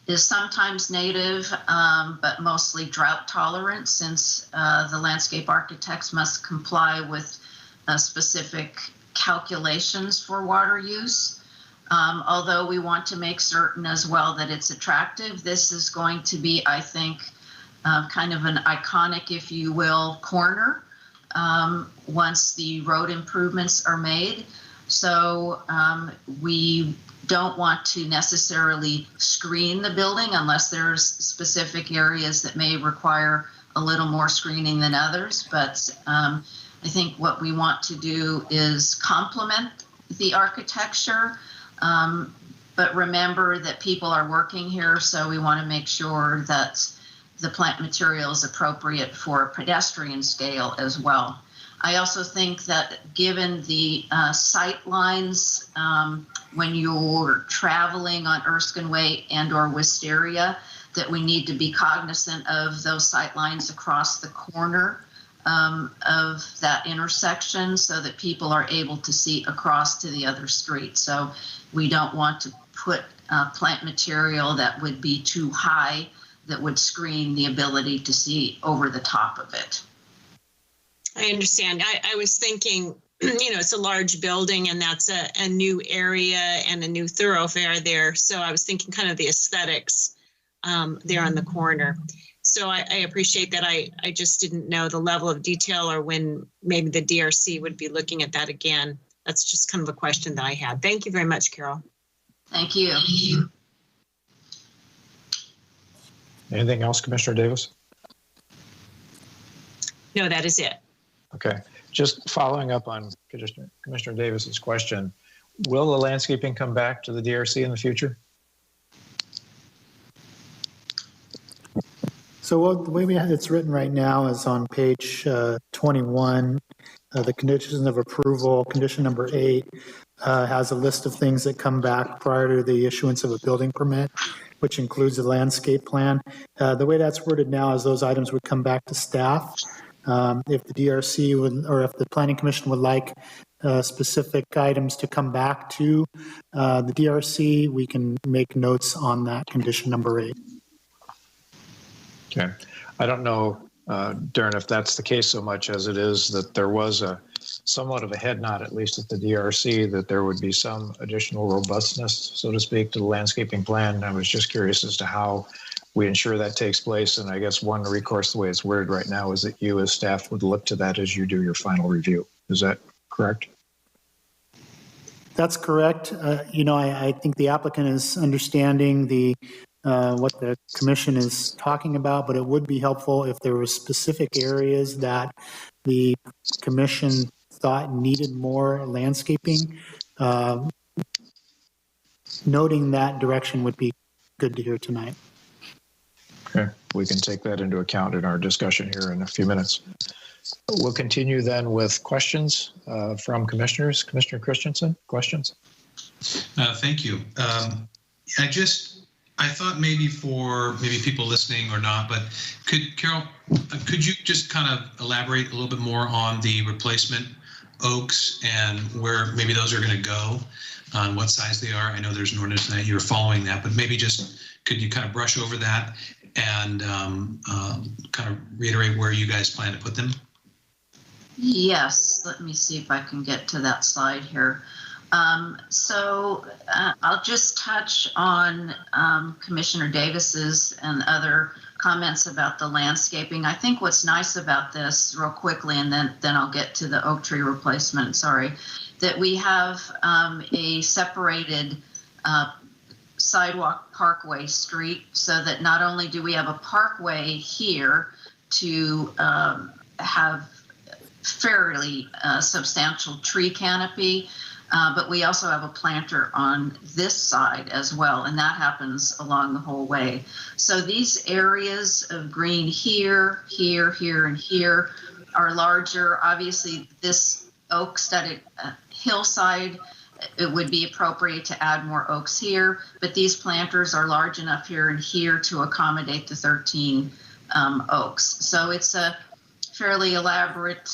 is sometimes native, but mostly drought tolerant, since the landscape architects must comply with specific calculations for water use. Although we want to make certain as well that it's attractive, this is going to be, I think, kind of an iconic, if you will, corner once the road improvements are made. So we don't want to necessarily screen the building unless there's specific areas that may require a little more screening than others. But I think what we want to do is complement the architecture. But remember that people are working here, so we want to make sure that the plant material is appropriate for a pedestrian scale as well. I also think that given the sight lines, when you're traveling on Erskine Way and or Wisteria, that we need to be cognizant of those sight lines across the corner of that intersection so that people are able to see across to the other street. So we don't want to put plant material that would be too high that would screen the ability to see over the top of it. I understand. I was thinking, it's a large building and that's a new area and a new thoroughfare there. So I was thinking kind of the aesthetics there on the corner. So I appreciate that. I just didn't know the level of detail or when maybe the DRC would be looking at that again. That's just kind of a question that I had. Thank you very much, Carol. Thank you. Anything else, Commissioner Davis? No, that is it. Okay, just following up on Commissioner Davis's question, will the landscaping come back to the DRC in the future? So the way it's written right now is on page 21, the conditions of approval, condition number 8 has a list of things that come back prior to the issuance of a building permit, which includes a landscape plan. The way that's worded now is those items would come back to staff. If the DRC would, or if the Planning Commission would like specific items to come back to the DRC, we can make notes on that condition number 8. Okay. I don't know, Darren, if that's the case so much as it is that there was a somewhat of a head nod, at least at the DRC, that there would be some additional robustness, so to speak, to the landscaping plan. I was just curious as to how we ensure that takes place. And I guess one recourse, the way it's worded right now, is that you as staff would look to that as you do your final review. Is that correct? That's correct. I think the applicant is understanding what the commission is talking about, but it would be helpful if there were specific areas that the commission thought needed more landscaping. Noting that direction would be good to hear tonight. Okay, we can take that into account in our discussion here in a few minutes. We'll continue then with questions from commissioners. Commissioner Christensen, questions? Thank you. I thought maybe for people listening or not, but Carol, could you just kind of elaborate a little bit more on the replacement oaks and where maybe those are going to go, on what size they are? I know there's an ordinance that you're following that, but maybe just could you kind of brush over that and kind of reiterate where you guys plan to put them? Yes, let me see if I can get to that slide here. I'll just touch on Commissioner Davis's and other comments about the landscaping. I think what's nice about this, real quickly, and then I'll get to the oak tree replacement, that we have a separated sidewalk parkway street, so that not only do we have a parkway here to have fairly substantial tree canopy, but we also have a planter on this side as well, and that happens along the whole way. So these areas of green here, here, here, and here are larger. Obviously, this oak-studded hillside it would be appropriate to add more oaks here, but these planters are large enough here and here to accommodate the 13 oaks. So it's a fairly elaborate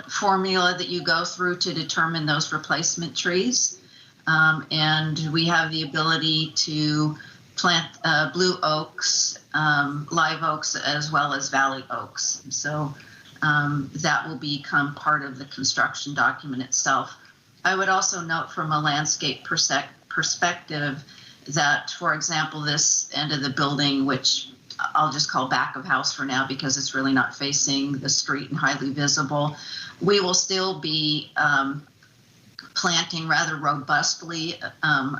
formula that you go through to determine those replacement trees. And we have the ability to plant blue oaks, live oaks, as well as valley oaks. So that will become part of the construction document itself. I would also note from a landscape perspective that, for example, this end of the building, which I'll just call back of house for now because it's really not facing the street and highly visible, we will still be planting rather robustly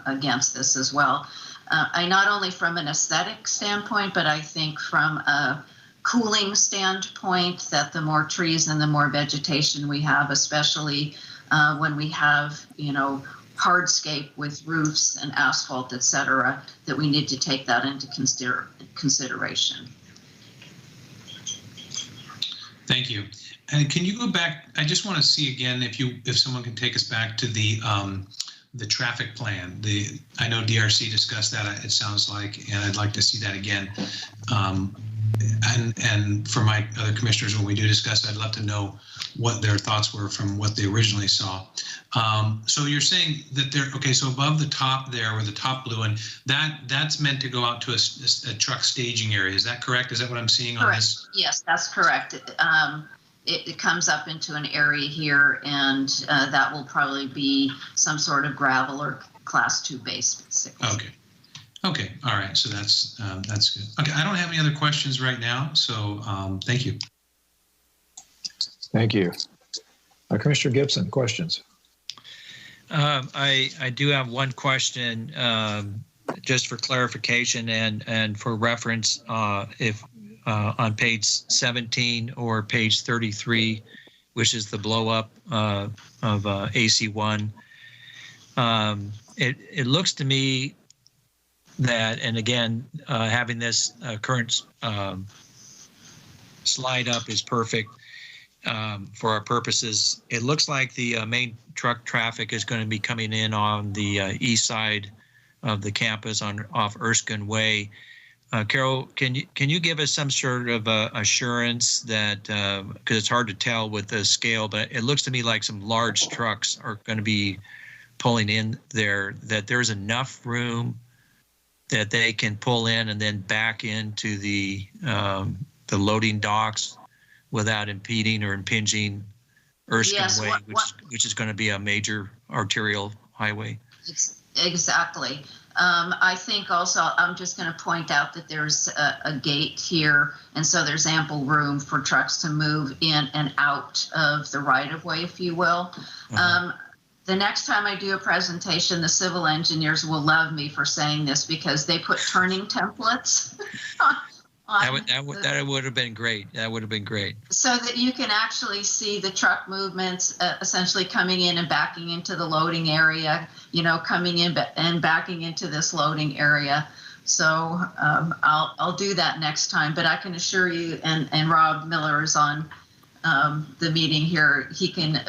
against this as well. I not only from an aesthetic standpoint, but I think from a cooling standpoint, that the more trees and the more vegetation we have, especially when we have, hardscape with roofs and asphalt, et cetera, that we need to take that into consideration. Thank you. And can you go back? I just want to see again if someone can take us back to the traffic plan. I know DRC discussed that, it sounds like, and I'd like to see that again. And for my other commissioners, when we do discuss, I'd love to know what their thoughts were from what they originally saw. So you're saying that so above the top there, where the top blue one, that's meant to go out to a truck staging area. Is that correct? Is that what I'm seeing on this? Yes, that's correct. It comes up into an area here, and that will probably be some sort of gravel or Class 2 base. Okay. All right. So that's good. Okay. I don't have any other questions right now. So thank you. Thank you. Commissioner Gibson, questions? I do have one question, just for clarification and for reference, if on page 17 or page 33, which is the blow up of AC1, it looks to me that, and again, having this current slide up is perfect for our purposes. It looks like the main truck traffic is going to be coming in on the east side of the campus off Erskine Way. Carol, can you give us some sort of assurance that, because it's hard to tell with the scale, but it looks to me like some large trucks are going to be pulling in there, that there's enough room that they can pull in and then back into the loading docks without impeding or impinging Erskine Way, which is going to be a major arterial highway. Exactly. I think also, I'm just going to point out that there's a gate here, and so there's ample room for trucks to move in and out of the right-of-way, if you will. The next time I do a presentation, the civil engineers will love me for saying this, because they put turning templates That would have been great. That would have been great. So that you can actually see the truck movements essentially coming in and backing into the loading area, coming in and backing into this loading area. So I'll do that next time, but I can assure you, and Rob Miller is on the meeting here, he can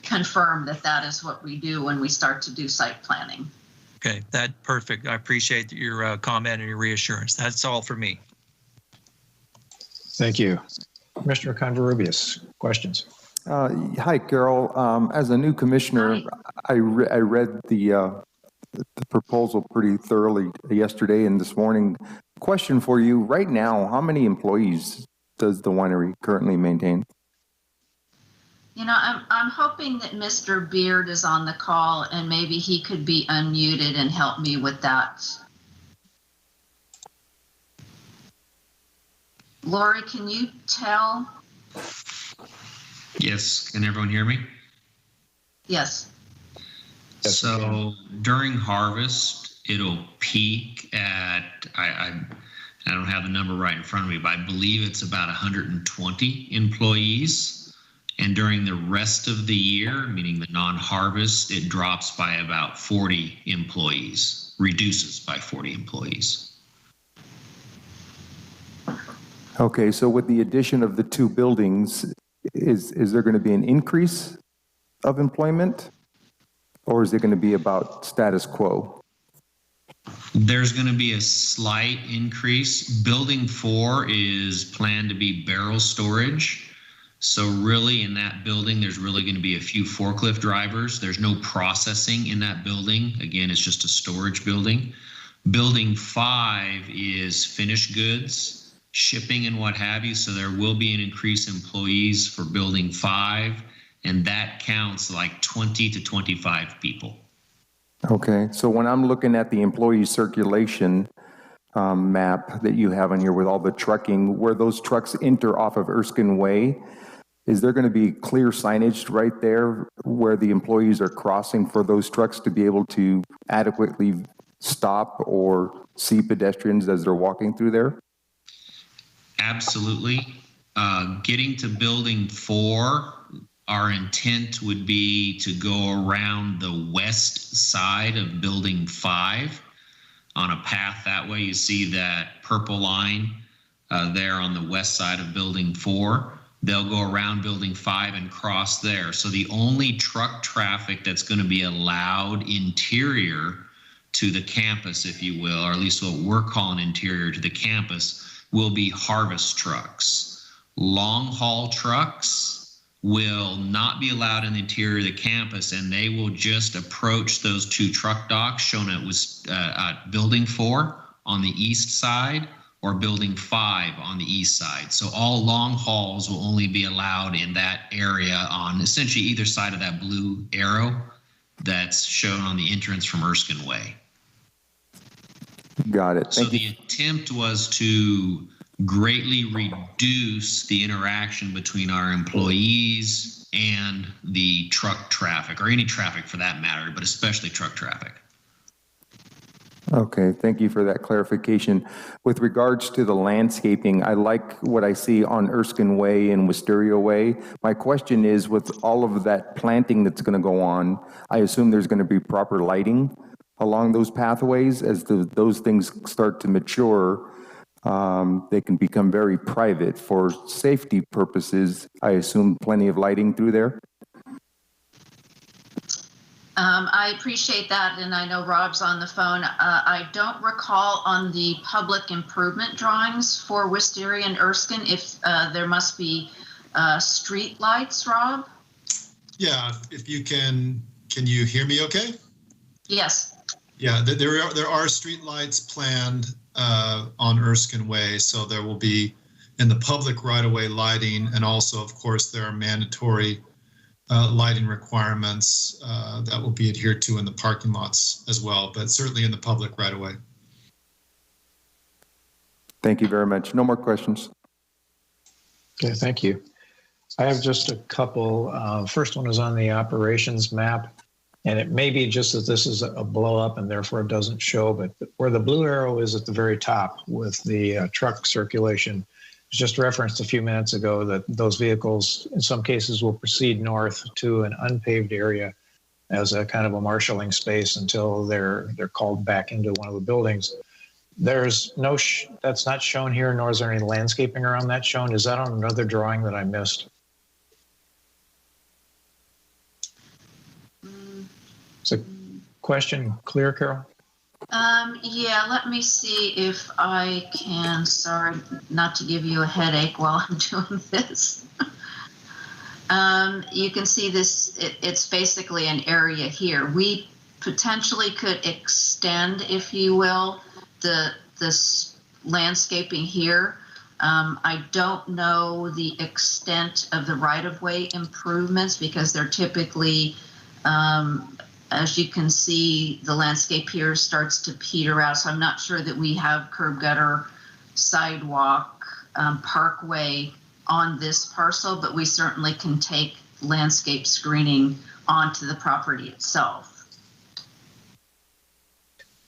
confirm that is what we do when we start to do site planning. Okay, that's perfect. I appreciate your comment and your reassurance. That's all for me. Thank you. Commissioner Converubias, questions? Hi, Carol. As a new commissioner, I read the proposal pretty thoroughly yesterday and this morning. Question for you, right now, how many employees does the winery currently maintain? I'm hoping that Mr. Beard is on the call, and maybe he could be unmuted and help me with that. Lori, can you tell? Yes. Can everyone hear me? Yes. So during harvest, it'll peak at, I don't have the number right in front of me, but I believe it's about 120 employees. And during the rest of the year, meaning the non-harvest, it drops by about 40 employees, reduces by 40 employees. Okay, so with the addition of the two buildings, is there going to be an increase of employment? Or is it going to be about status quo? There's going to be a slight increase. Building 4 is planned to be barrel storage. So really in that building, there's really going to be a few forklift drivers. There's no processing in that building. Again, it's just a storage building. Building 5 is finished goods, shipping and what have you. So there will be an increase in employees for building 5, and that counts like 20 to 25 people. Okay, so when I'm looking at the employee circulation map that you have on here with all the trucking, where those trucks enter off of Erskine Way, is there going to be clear signage right there where the employees are crossing for those trucks to be able to adequately stop or see pedestrians as they're walking through there? Absolutely. Getting to building 4, our intent would be to go around the west side of building 5 on a path that way. You see that purple line there on the west side of building 4. They'll go around building 5 and cross there. So the only truck traffic that's going to be allowed interior to the campus, if you will, or at least what we're calling interior to the campus, will be harvest trucks. Long haul trucks will not be allowed in the interior of the campus, and they will just approach those 2 truck docks shown at building 4 on the east side or building 5 on the east side. So all long hauls will only be allowed in that area on essentially either side of that blue arrow that's shown on the entrance from Erskine Way. Got it. So the attempt was to greatly reduce the interaction between our employees and the truck traffic, or any traffic for that matter, but especially truck traffic. Okay, thank you for that clarification. With regards to the landscaping, I like what I see on Erskine Way and Wisteria Way. My question is, with all of that planting that's going to go on, I assume there's going to be proper lighting along those pathways as those things start to mature. They can become very private for safety purposes. I assume plenty of lighting through there. I appreciate that, and I know Rob's on the phone. I don't recall on the public improvement drawings for Wisteria and Erskine if there must be street lights, Rob? Yeah, if you can you hear me okay? Yes. Yeah, there are street lights planned on Erskine Way, so there will be in the public right-of-way lighting, and also, of course, there are mandatory lighting requirements that will be adhered to in the parking lots as well, but certainly in the public right-of-way. Thank you very much. No more questions. Okay, thank you. I have just a couple. First one is on the operations map, and it may be just that this is a blow up and therefore it doesn't show, but where the blue arrow is at the very top with the truck circulation, just referenced a few minutes ago that those vehicles in some cases will proceed north to an unpaved area as a kind of a marshalling space until they're called back into one of the buildings. There's no, that's not shown here, nor is there any landscaping around that shown. Is that on another drawing that I missed? Is the question clear, Carol? Yeah, let me see if I can, sorry, not to give you a headache while I'm doing this. You can see this, it's basically an area here. We potentially could extend, if you will, this landscaping here. I don't know the extent of the right-of-way improvements because they're typically, as you can see, the landscape here starts to peter out. So I'm not sure that we have curb gutter, sidewalk, parkway on this parcel, but we certainly can take landscape screening onto the property itself.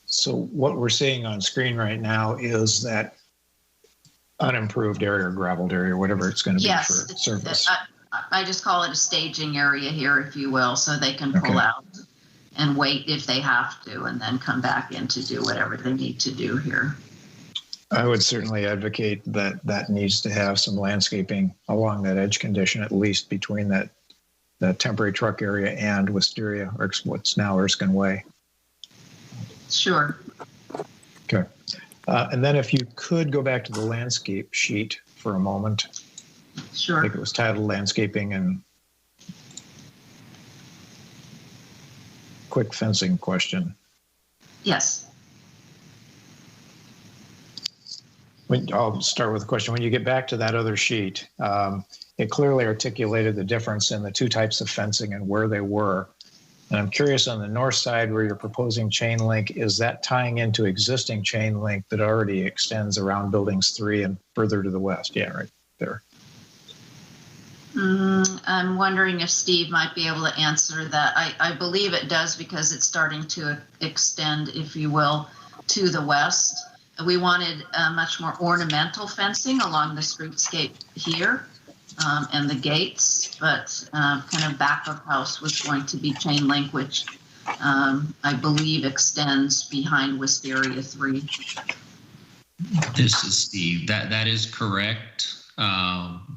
So what we're seeing on screen right now is that unimproved area or graveled area, whatever it's going to be for service. I just call it a staging area here, if you will, so they can pull out and wait if they have to, and then come back in to do whatever they need to do here. I would certainly advocate that that needs to have some landscaping along that edge condition, at least between that the temporary truck area and Wisteria, or what's now Erskine Way. Sure. Okay. And then if you could go back to the landscape sheet for a moment. Sure. I think it was titled Landscaping and Quick Fencing Question. Yes. I'll start with a question. When you get back to that other sheet, it clearly articulated the difference in the two types of fencing and where they were. And I'm curious, on the north side where you're proposing chain link, is that tying into existing chain link that already extends around buildings 3 and further to the west? Yeah, right there. I'm wondering if Steve might be able to answer that. I believe it does, because it's starting to extend, if you will, to the west. We wanted much more ornamental fencing along the streetscape here and the gates, but kind of back of house was going to be chain link, which I believe extends behind Wisteria 3. This is Steve. That is correct.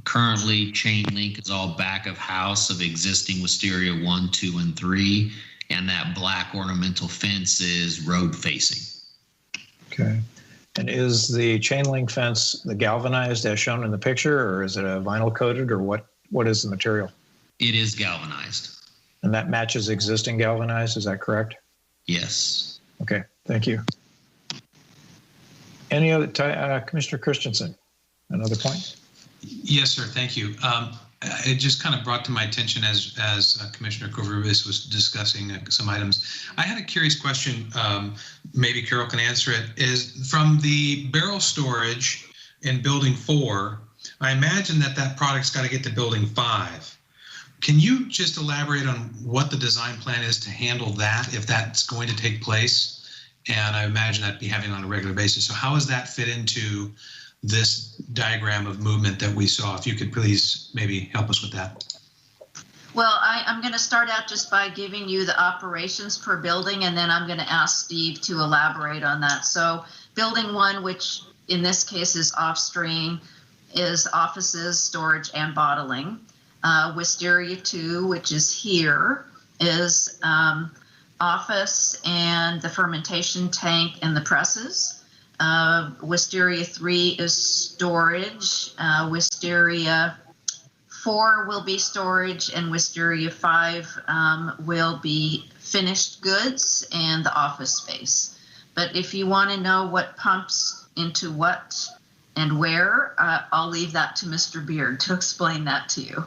Currently, chain link is all back of house of existing Wisteria 1, 2, and 3, and that black ornamental fence is road facing. Okay. And is the chain link fence the galvanized as shown in the picture, or is it a vinyl coated, or what is the material? It is galvanized. And that matches existing galvanized, is that correct? Yes. Okay, thank you. Any other, Commissioner Christensen, another point? Yes, sir. Thank you. It just kind of brought to my attention as Commissioner Covarrubias was discussing some items. I had a curious question, maybe Carol can answer it, is from the barrel storage in building 4, I imagine that product's got to get to building 5. Can you just elaborate on what the design plan is to handle that, if that's going to take place? And I imagine that'd be happening on a regular basis. So how does that fit into this diagram of movement that we saw? If you could please maybe help us with that. Well, I'm going to start out just by giving you the operations per building, and then I'm going to ask Steve to elaborate on that. So building 1, which in this case is off-stream, is offices, storage, and bottling. Wisteria 2, which is here, is office and the fermentation tank and the presses. Wisteria 3 is storage. Wisteria 4 will be storage, and Wisteria 5 will be finished goods and the office space. But if you want to know what pumps into what and where, I'll leave that to Mr. Beard to explain that to you.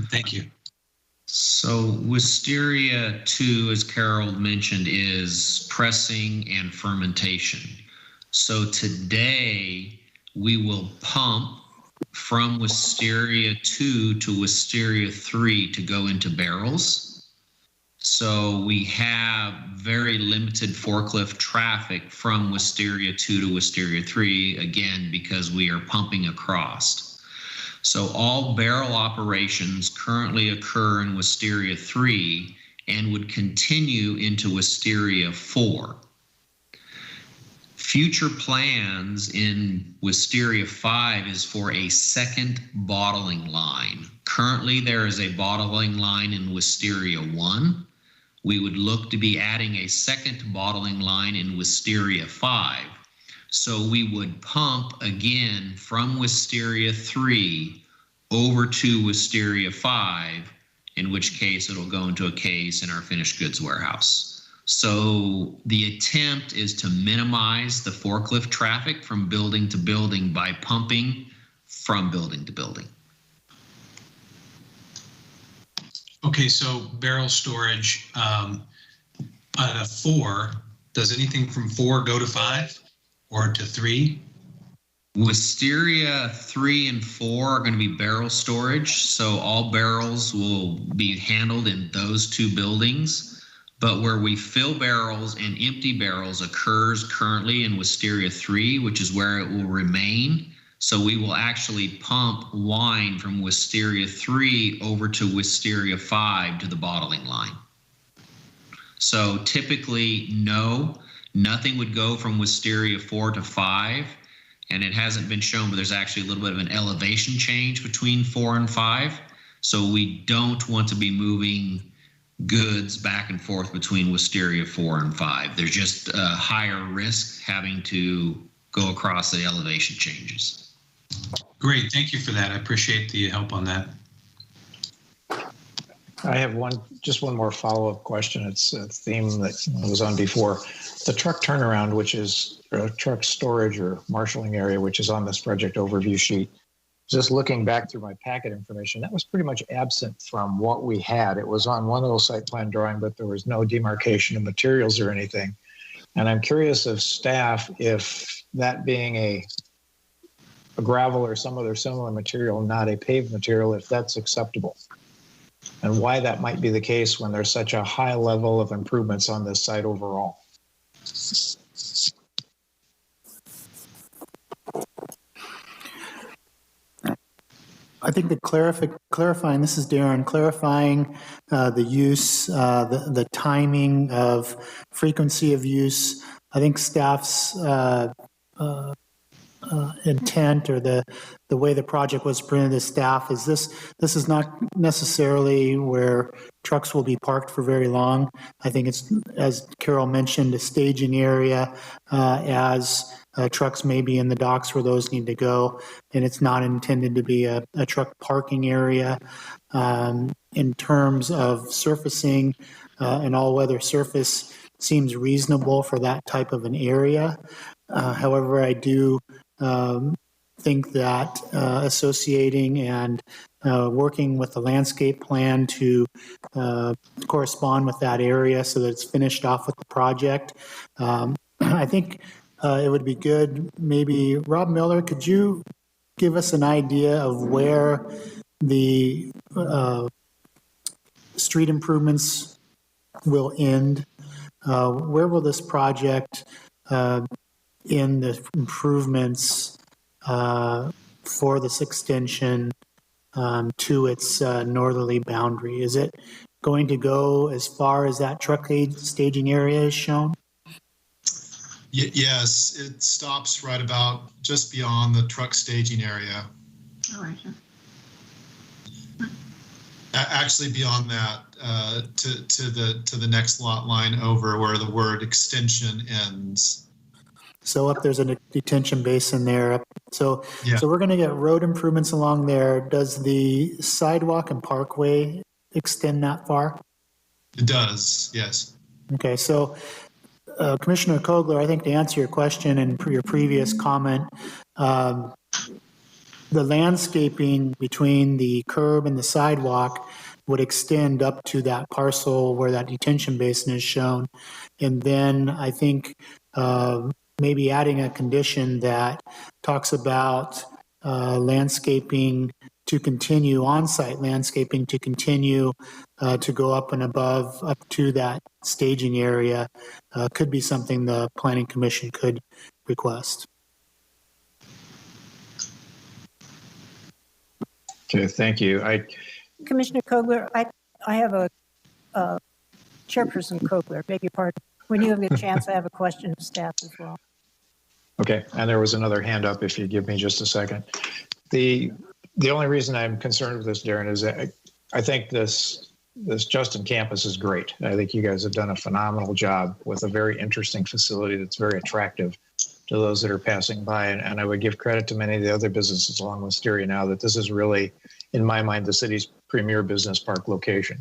Thank you. So Wisteria 2, as Carol mentioned, is pressing and fermentation. So today we will pump from Wisteria 2 to Wisteria 3 to go into barrels. So we have very limited forklift traffic from Wisteria 2 to Wisteria 3, again, because we are pumping across. So all barrel operations currently occur in Wisteria 3 and would continue into Wisteria 4. Future plans in Wisteria 5 is for a second bottling line. Currently, there is a bottling line in Wisteria 1. We would look to be adding a second bottling line in Wisteria 5. So we would pump again from Wisteria 3 over to Wisteria 5, in which case it'll go into a case in our finished goods warehouse. So the attempt is to minimize the forklift traffic from building to building by pumping from building to building. Okay, so barrel storage out of 4, does anything from 4 go to 5 or to 3? Wisteria 3 and 4 are going to be barrel storage, so all barrels will be handled in those 2 buildings. But where we fill barrels and empty barrels occurs currently in Wisteria 3, which is where it will remain. So we will actually pump wine from Wisteria 3 over to Wisteria 5 to the bottling line. So typically, no, nothing would go from Wisteria 4 to 5. And it hasn't been shown, but there's actually a little bit of an elevation change between 4 and 5. So we don't want to be moving goods back and forth between Wisteria 4 and 5. There's just a higher risk having to go across the elevation changes. Great, thank you for that. I appreciate the help on that. I have just one more follow-up question. It's a theme that was on before. The truck turnaround, which is a truck storage or marshaling area, which is on this project overview sheet. Just looking back through my packet information, that was pretty much absent from what we had. It was on one little site plan drawing, but there was no demarcation of materials or anything. And I'm curious of staff if that being a gravel or some other similar material, not a paved material, if that's acceptable. And why that might be the case when there's such a high level of improvements on this site overall. I think the clarifying, this is Darren, clarifying the use, the timing of frequency of use. I think staff's intent or the way the project was presented to staff is this is not necessarily where trucks will be parked for very long. I think it's, as Carol mentioned, a staging area as trucks may be in the docks where those need to go, and it's not intended to be a truck parking area. In terms of surfacing, an all-weather surface seems reasonable for that type of an area. However, I do think that associating and working with the landscape plan to correspond with that area so that it's finished off with the project. I think it would be good, maybe, Rob Miller, could you give us an idea of where the street improvements will end? Where will this project in the improvements for this extension to its northerly boundary? Is it going to go as far as that truck staging area is shown? Yes, it stops right about just beyond the truck staging area. All right. Actually, beyond that, to the next lot line over where the word extension ends. So up there's a detention basin there. So Yeah. So we're going to get road improvements along there. Does the sidewalk and parkway extend that far? It does, yes. Okay, so Commissioner Kogler, I think to answer your question and your previous comment, the landscaping between the curb and the sidewalk would extend up to that parcel where that detention basin is shown. And then I think maybe adding a condition that talks about landscaping to continue, on-site landscaping to continue to go up and above, up to that staging area, could be something the Planning Commission could request. Okay, thank you. Commissioner Kogler, I have a Chairperson Kogler, beg your pardon. When you have a chance, I have a question of staff as well. Okay, and there was another hand up if you give me just a second. The only reason I'm concerned with this, Darren, is that I think this Justin campus is great. I think you guys have done a phenomenal job with a very interesting facility that's very attractive to those that are passing by. And I would give credit to many of the other businesses along Wisteria now that this is really, in my mind, the city's premier business park location.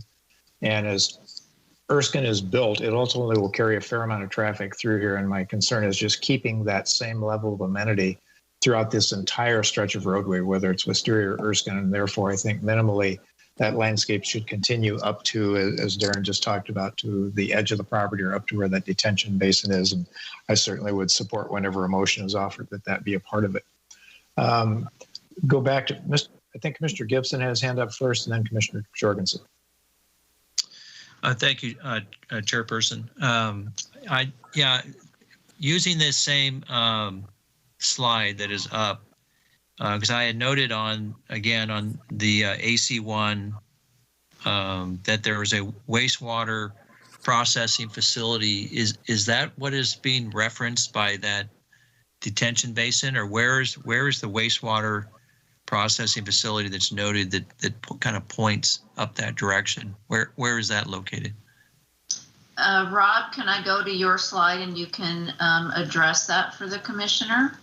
And as Erskine is built, it ultimately will carry a fair amount of traffic through here. And my concern is just keeping that same level of amenity throughout this entire stretch of roadway, whether it's Wisteria or Erskine. And therefore, I think minimally that landscape should continue up to, as Darren just talked about, to the edge of the property or up to where that detention basin is. And I certainly would support whenever a motion is offered that be a part of it. Go back to, I think Commissioner Gibson has his hand up first, and then Commissioner Jorgensen. Thank you, Chairperson. Using this same slide that is up, because I had noted on the AC1 that there was a wastewater processing facility. Is that what is being referenced by that detention basin, or where is the wastewater processing facility that's noted that kind of points up that direction? Where is that located? Rob, can I go to your slide and you can address that for the commissioner?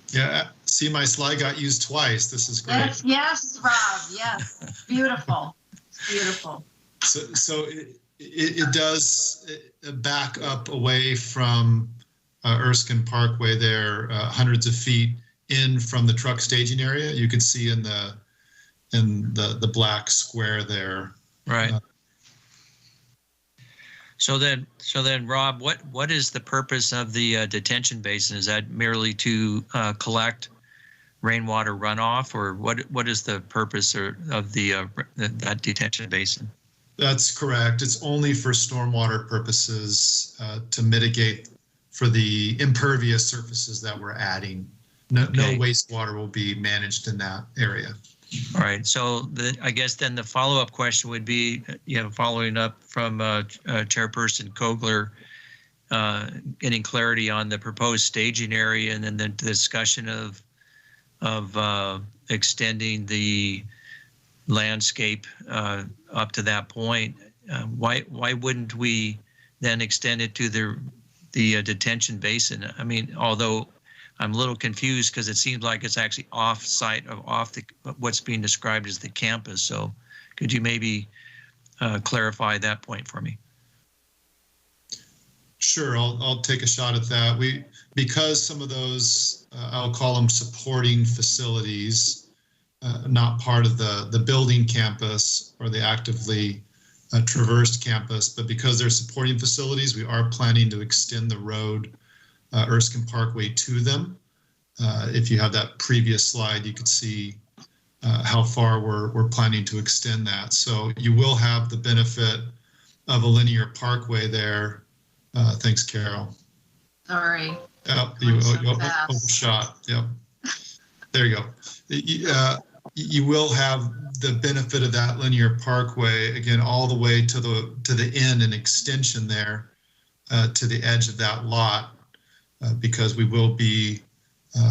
Yeah, see, my slide got used twice. This is great. Yes, Rob, yes. Beautiful. Beautiful. So it does back up away from Erskine Parkway there, hundreds of feet in from the truck staging area. You can see in the black square there. Right. So then, Rob, what is the purpose of the detention basin? Is that merely to collect rainwater runoff, or what is the purpose of that detention basin? That's correct. It's only for stormwater purposes to mitigate for the impervious surfaces that we're adding. No wastewater will be managed in that area. All right. So I guess then the follow-up question would be, following up from Chairperson Kogler, getting clarity on the proposed staging area, and then the discussion of extending the landscape up to that point. Why wouldn't we then extend it to the detention basin? I mean, although I'm a little confused because it seems like it's actually off-site of what's being described as the campus. So could you maybe clarify that point for me? Sure, I'll take a shot at that. Because some of those, I'll call them supporting facilities, not part of the building campus or the actively traversed campus, but because they're supporting facilities, we are planning to extend the road Erskine Parkway to them. If you have that previous slide, you could see how far we're planning to extend that. So you will have the benefit of a linear parkway there. Thanks, Carol. Sorry. You overshot. Yep. There you go. You will have the benefit of that linear parkway again all the way to the end and extension there to the edge of that lot. Because we will be,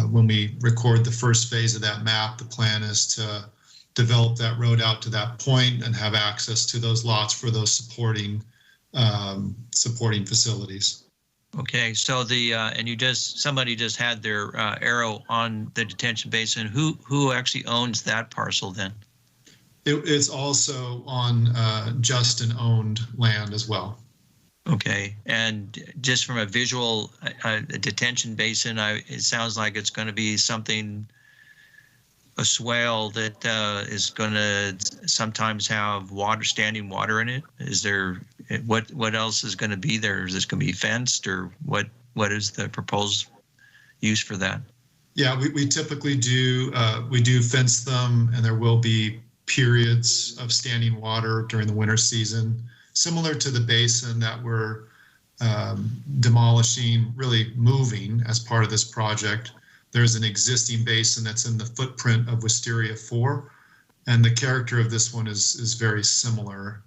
when we record the first phase of that map, the plan is to develop that road out to that point and have access to those lots for those supporting facilities. Okay, so and somebody just had their arrow on the detention basin. Who actually owns that parcel then? It's also on Justin-owned land as well. Okay, and just from a visual detention basin, it sounds like it's going to be a swale that is going to sometimes have standing water in it. Is there, what else is going to be there? Is this going to be fenced, or what is the proposed use for that? Yeah, we typically do fence them, and there will be periods of standing water during the winter season, similar to the basin that we're demolishing, really moving as part of this project. There's an existing basin that's in the footprint of Wisteria 4, and the character of this one is very similar.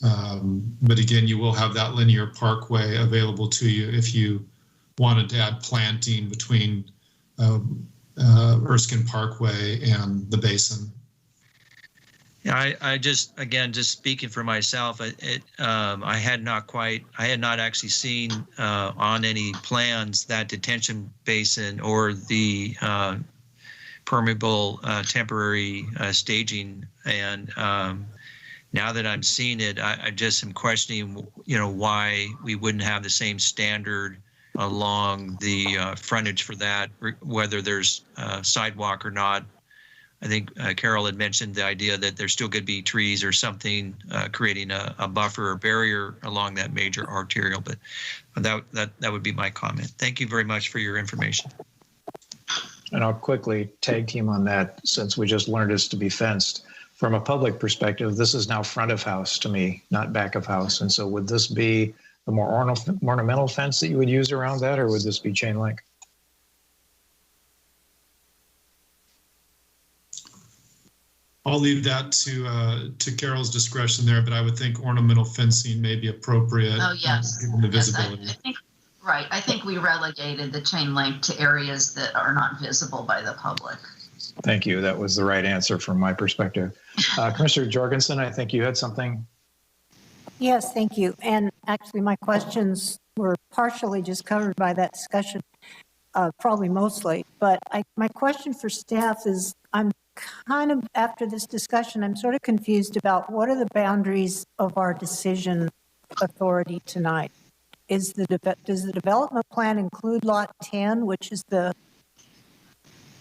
But again, you will have that linear parkway available to you if you wanted to add planting between Erskine Parkway and the basin. Yeah, I just speaking for myself, I had not actually seen on any plans that detention basin or the permeable temporary staging. And now that I'm seeing it, I just am questioning, why we wouldn't have the same standard along the frontage for that, whether there's sidewalk or not. I think Carol had mentioned the idea that there still could be trees or something creating a buffer or barrier along that major arterial, but that would be my comment. Thank you very much for your information. And I'll quickly tag team on that, since we just learned it's to be fenced. From a public perspective, this is now front of house to me, not back of house. And so would this be the more ornamental fence that you would use around that, or would this be chain link? I'll leave that to Carol's discretion there, but I would think ornamental fencing may be appropriate. Oh, yes. Given the visibility. I think we relegated the chain link to areas that are not visible by the public. Thank you. That was the right answer from my perspective. Commissioner Jorgensen, I think you had something. Yes, thank you. And actually, my questions were partially just covered by that discussion, probably mostly. But my question for staff is, I'm kind of, after this discussion, I'm sort of confused about what are the boundaries of our decision authority tonight? Does the development plan include Lot 10, which is the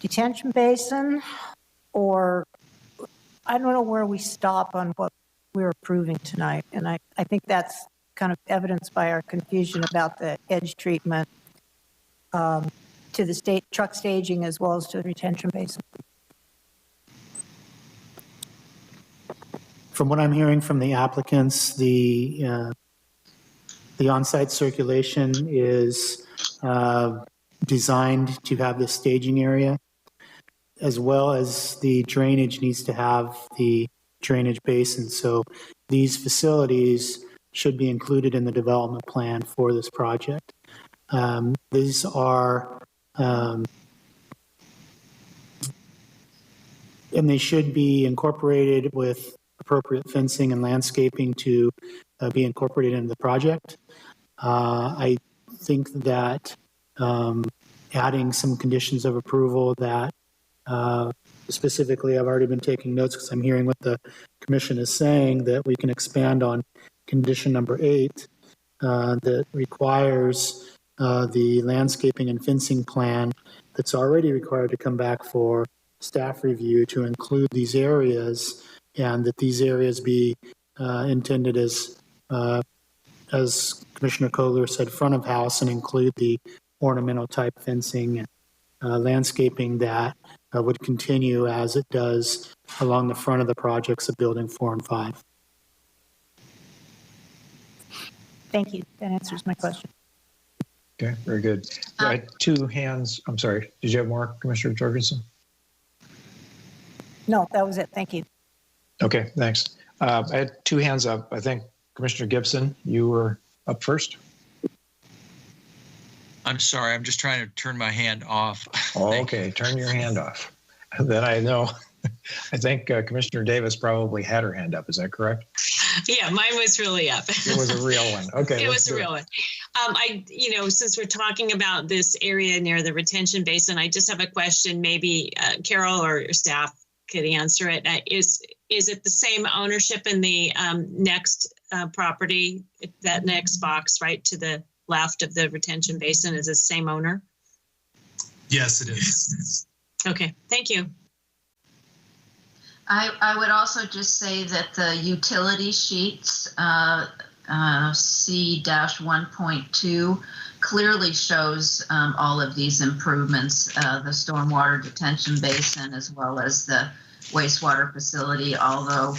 detention basin? Or I don't know where we stop on what we're approving tonight. And I think that's kind of evidenced by our confusion about the edge treatment to the state truck staging as well as to the retention basin. From what I'm hearing from the applicants, the on-site circulation is designed to have this staging area, as well as the drainage needs to have the drainage basin. So these facilities should be included in the development plan for this project. These are, and they should be incorporated with appropriate fencing and landscaping to be incorporated into the project. I think that adding some conditions of approval that specifically, I've already been taking notes because I'm hearing what the commission is saying, that we can expand on condition number 8 that requires the landscaping and fencing plan that's already required to come back for staff review to include these areas, and that these areas be intended as Commissioner Kogler said, front of house, and include the ornamental type fencing and landscaping that would continue as it does along the front of the projects of building 4 and 5. Thank you. That answers my question. Okay, very good. I had 2 hands. I'm sorry. Did you have more, Commissioner Jorgensen? No, that was it. Thank you. Okay, thanks. I had 2 hands up. I think Commissioner Gibson, you were up first. I'm sorry, I'm just trying to turn my hand off. Oh, okay, turn your hand off. Then I know, I think Commissioner Davis probably had her hand up. Is that correct? Yeah, mine was really up. It was a real one. Okay. It was a real one. Since we're talking about this area near the retention basin, I just have a question. Maybe Carol or your staff could answer it. Is it the same ownership in the next property, that next box right to the left of the retention basin? Is the same owner? Yes, it is. Okay, thank you. I would also just say that the utility sheets, C-1.2, clearly shows all of these improvements, the stormwater detention basin as well as the wastewater facility, although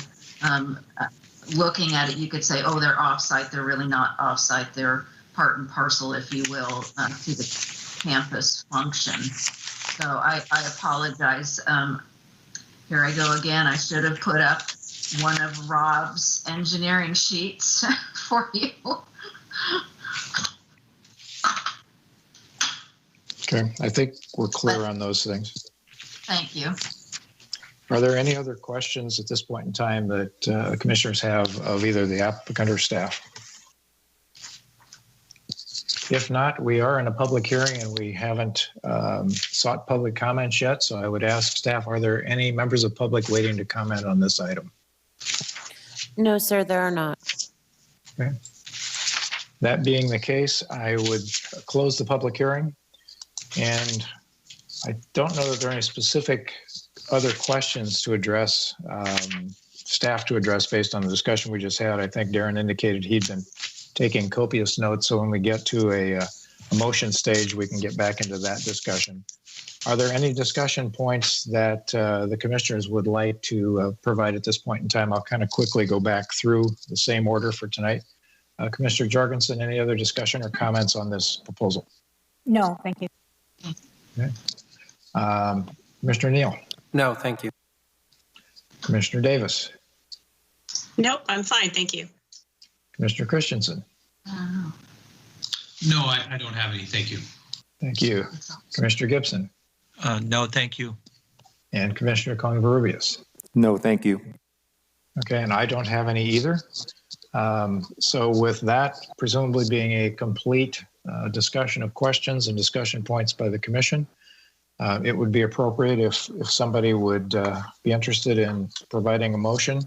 looking at it, you could say, oh, they're off-site. They're really not off-site. They're part and parcel, if you will, to the campus function. So I apologize. Here I go again. I should have put up one of Rob's engineering sheets for you. Okay, I think we're clear on those things. Thank you. Are there any other questions at this point in time that commissioners have of either the applicant or staff? If not, we are in a public hearing and we haven't sought public comments yet. So I would ask staff, are there any members of public waiting to comment on this item? No, sir, there are not. Okay. That being the case, I would close the public hearing. And I don't know that there are any specific other questions to address, staff to address based on the discussion we just had. I think Darren indicated he'd been taking copious notes, so when we get to a motion stage, we can get back into that discussion. Are there any discussion points that the commissioners would like to provide at this point in time? I'll kind of quickly go back through the same order for tonight. Commissioner Jorgensen, any other discussion or comments on this proposal? No, thank you. Okay. Commissioner Neal? No, thank you. Commissioner Davis? Nope, I'm fine. Thank you. Commissioner Christensen? No, I don't have any. Thank you. Thank you. Commissioner Gibson? No, thank you. And Commissioner Conger-Rubias. No, thank you. Okay, and I don't have any either. So with that, presumably being a complete discussion of questions and discussion points by the commission, it would be appropriate if somebody would be interested in providing a motion.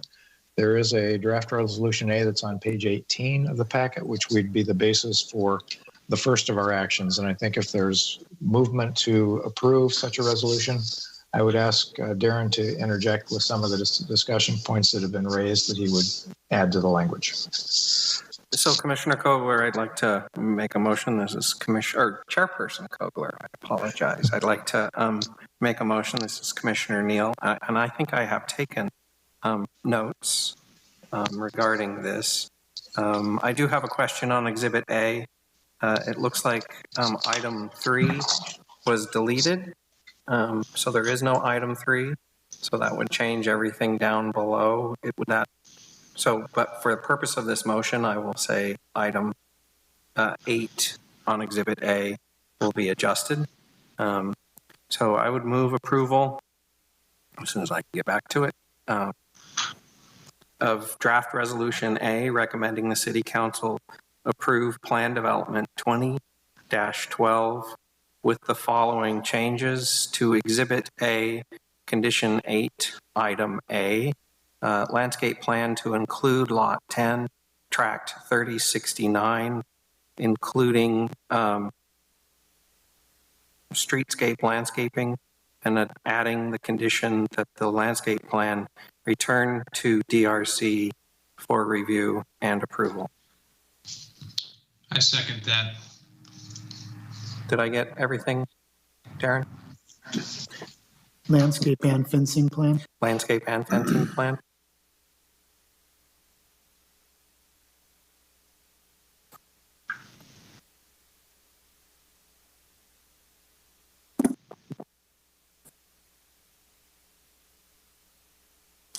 There is a draft resolution A that's on page 18 of the packet, which would be the basis for the first of our actions. And I think if there's movement to approve such a resolution, I would ask Darren to interject with some of the discussion points that have been raised that he would add to the language. So Commissioner Kogler, I'd like to make a motion. This is Chairperson Kogler. I apologize. I'd like to make a motion. This is Commissioner Neal. And I think I have taken notes regarding this. I do have a question on Exhibit A. It looks like item 3 was deleted. So there is no item 3. So that would change everything down below. It would not. So, but for the purpose of this motion, I will say item 8 on Exhibit A will be adjusted. So I would move approval, as soon as I can get back to it, of draft resolution A recommending the City Council approve plan development 20-12 with the following changes to Exhibit A, Condition 8, Item A, landscape plan to include Lot 10, Tract 3069, including streetscape landscaping, and adding the condition that the landscape plan return to DRC for review and approval. I second that. Did I get everything, Darren? Landscape and fencing plan. Landscape and fencing plan?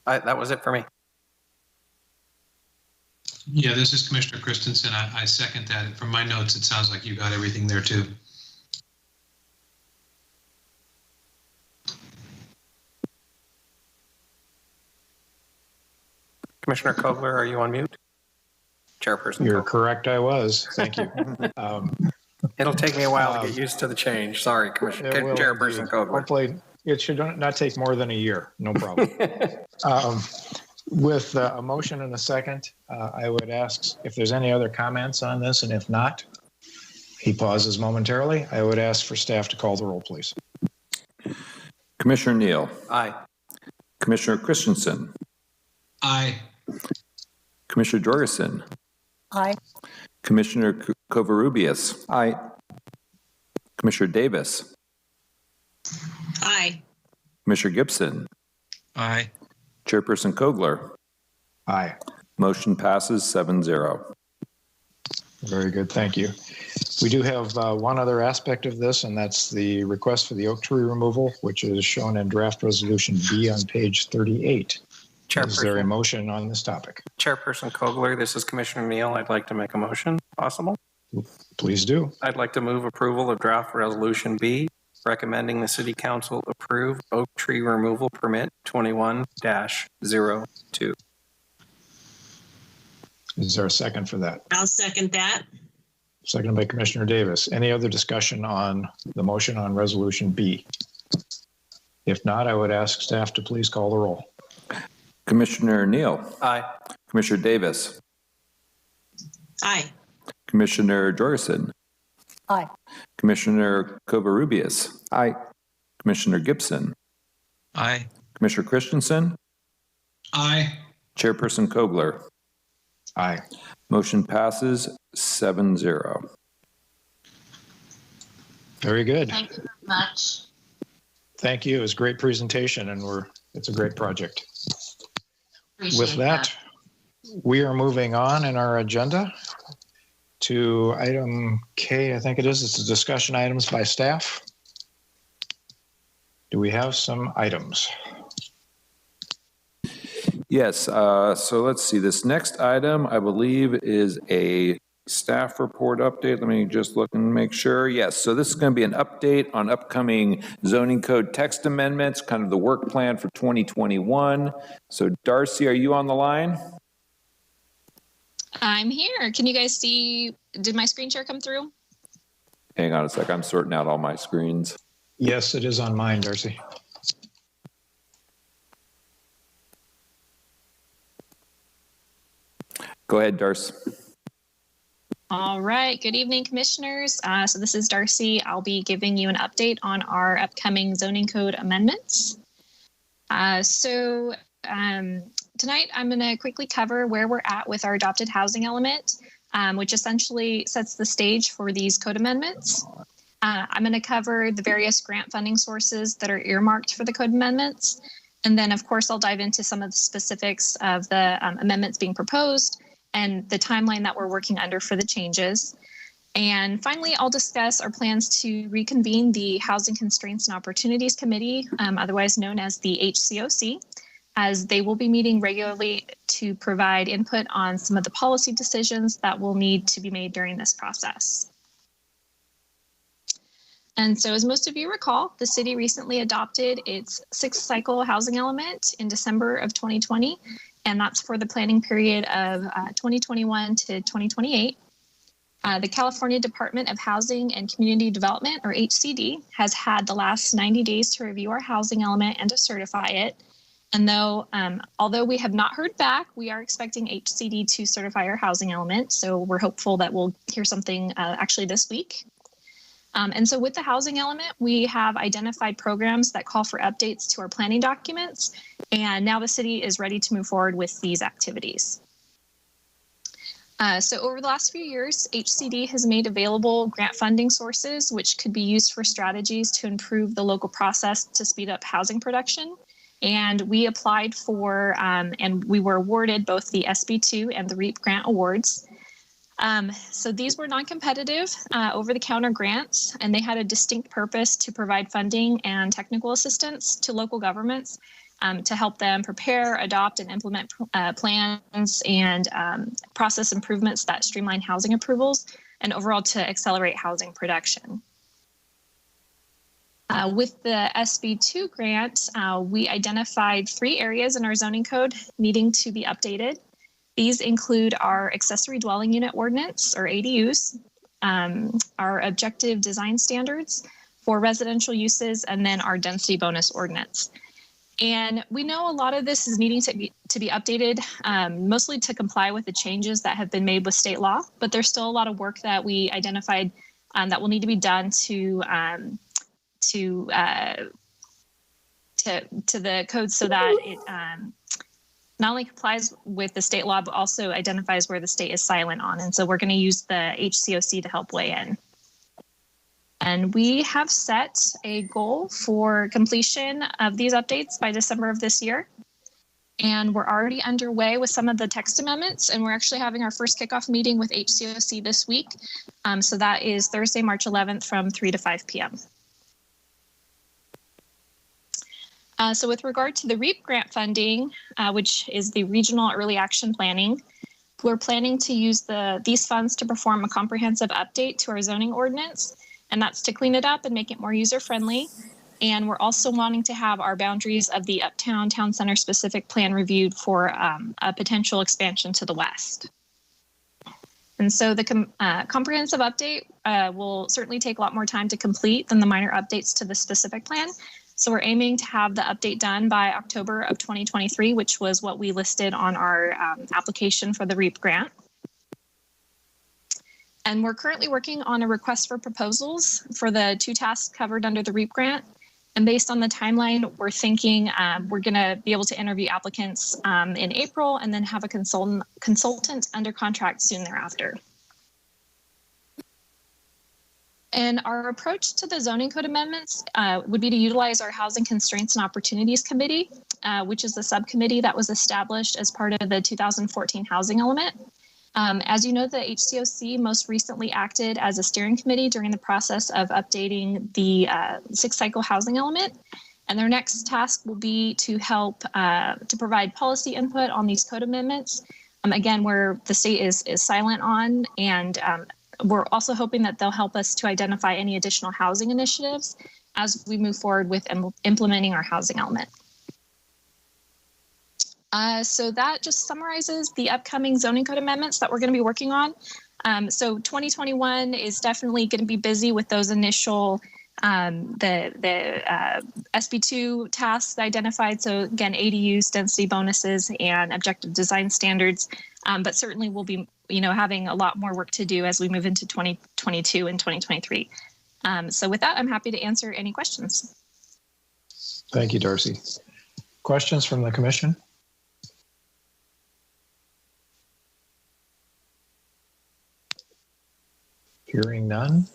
That was it for me. Yeah, this is Commissioner Christensen. I second that. From my notes, it sounds like you got everything there too. Commissioner Kogler, are you on mute? Chairperson. You're correct, I was. Thank you. It'll take me a while to get used to the change. Sorry, Commissioner Chairperson Kogler. Hopefully, it should not take more than a year. No problem. With a motion and a second, I would ask if there's any other comments on this, and if not, he pauses momentarily. I would ask for staff to call the roll, please. Commissioner Neal. Aye. Commissioner Christensen. Aye. Commissioner Jorgensen. Aye. Commissioner Covarrubias. Aye. Commissioner Davis. Aye. Commissioner Gibson. Aye. Chairperson Kogler. Aye. Motion passes 7-0. Very good, thank you. We do have one other aspect of this, and that's the request for the oak tree removal, which is shown in draft resolution B on page 38. Is there a motion on this topic? Chairperson Kogler, this is Commissioner Neal. I'd like to make a motion, possible? Please do. I'd like to move approval of draft resolution B, recommending the City Council approve oak tree removal permit 21-02. Is there a second for that? I'll second that. Seconded by Commissioner Davis. Any other discussion on the motion on resolution B? If not, I would ask staff to please call the roll. Commissioner Neal. Aye. Commissioner Davis. Aye. Commissioner Jorgensen. Aye. Commissioner Covarrubias. Aye. Commissioner Gibson. Aye. Commissioner Christensen. Aye. Chairperson Kogler. Aye. Motion passes 7-0. Very good. Thank you very much. Thank you. It was a great presentation, and it's a great project. Appreciate With that, we are moving on in our agenda to item K, I think it is. It's the discussion items by staff. Do we have some items? Yes, so let's see. This next item, I believe, is a Staff report update. Let me just look and make sure. Yes, so this is going to be an update on upcoming zoning code text amendments, kind of the work plan for 2021. So Darcy, are you on the line? I'm here. Can you guys see, did my screen share come through? Hang on a sec, I'm sorting out all my screens. Yes, it is on mine, Darcy. Go ahead, Darcy. All right. Good evening, commissioners. So this is Darcy. I'll be giving you an update on our upcoming zoning code amendments. Tonight, I'm going to quickly cover where we're at with our adopted housing element, which essentially sets the stage for these code amendments. I'm going to cover the various grant funding sources that are earmarked for the code amendments. And then, of course, I'll dive into some of the specifics of the amendments being proposed and the timeline that we're working under for the changes. And finally, I'll discuss our plans to reconvene the Housing Constraints and Opportunities Committee, otherwise known as the HCOC, as they will be meeting regularly to provide input on some of the policy decisions that will need to be made during this process. And so as most of you recall, the city recently adopted its 6th cycle housing element in December of 2020, and that's for the planning period of 2021 to 2028. The California Department of Housing and Community Development, or HCD, has had the last 90 days to review our housing element and to certify it. And although we have not heard back, we are expecting HCD to certify our housing element. So we're hopeful that we'll hear something actually this week. And so with the housing element, we have identified programs that call for updates to our planning documents. And now the city is ready to move forward with these activities. So over the last few years, HCD has made available grant funding sources, which could be used for strategies to improve the local process to speed up housing production. And we applied for, and we were awarded both the Sb2 and the REAP grant awards. So these were non-competitive over-the-counter grants, and they had a distinct purpose to provide funding and technical assistance to local governments to help them prepare, adopt, and implement plans and process improvements that streamline housing approvals and overall to accelerate housing production. With the Sb2 grant, we identified 3 areas in our zoning code needing to be updated. These include our accessory dwelling unit ordinance, or ADUs, our objective design standards for residential uses, and then our density bonus ordinance. And we know a lot of this is needing to be updated, mostly to comply with the changes that have been made with state law, but there's still a lot of work that we identified that will need to be done to the code so that it not only complies with the state law, but also identifies where the state is silent on. And so we're going to use the HCOC to help weigh in. And we have set a goal for completion of these updates by December of this year. And we're already underway with some of the text amendments, and we're actually having our first kickoff meeting with HCOC this week. So that is Thursday, March 11th from 3 to 5 p.m. So with regard to the REAP grant funding, which is the Regional Early Action Planning, we're planning to use these funds to perform a comprehensive update to our zoning ordinance, and that's to clean it up and make it more user-friendly. And we're also wanting to have our boundaries of the Uptown Town Center specific plan reviewed for a potential expansion to the west. And so the comprehensive update will certainly take a lot more time to complete than the minor updates to the specific plan. So we're aiming to have the update done by October of 2023, which was what we listed on our application for the REAP grant. And we're currently working on a request for proposals for the 2 tasks covered under the REAP grant. And based on the timeline, we're thinking we're going to be able to interview applicants in April and then have a consultant under contract soon thereafter. And our approach to the zoning code amendments would be to utilize our Housing Constraints and Opportunities Committee, which is the subcommittee that was established as part of the 2014 housing element. As you know, the HCOC most recently acted as a steering committee during the process of updating the 6th cycle housing element. And their next task will be to help to provide policy input on these code amendments, again, where the state is silent on, and we're also hoping that they'll help us to identify any additional housing initiatives as we move forward with implementing our housing element. So that just summarizes the upcoming zoning code amendments that we're going to be working on. So 2021 is definitely going to be busy with those initial the Sb2 tasks identified. So again, ADUs, density bonuses, and objective design standards. But certainly we'll be, having a lot more work to do as we move into 2022 and 2023. So with that, I'm happy to answer any questions. Thank you, Darcy. Questions from the commission? Hearing none.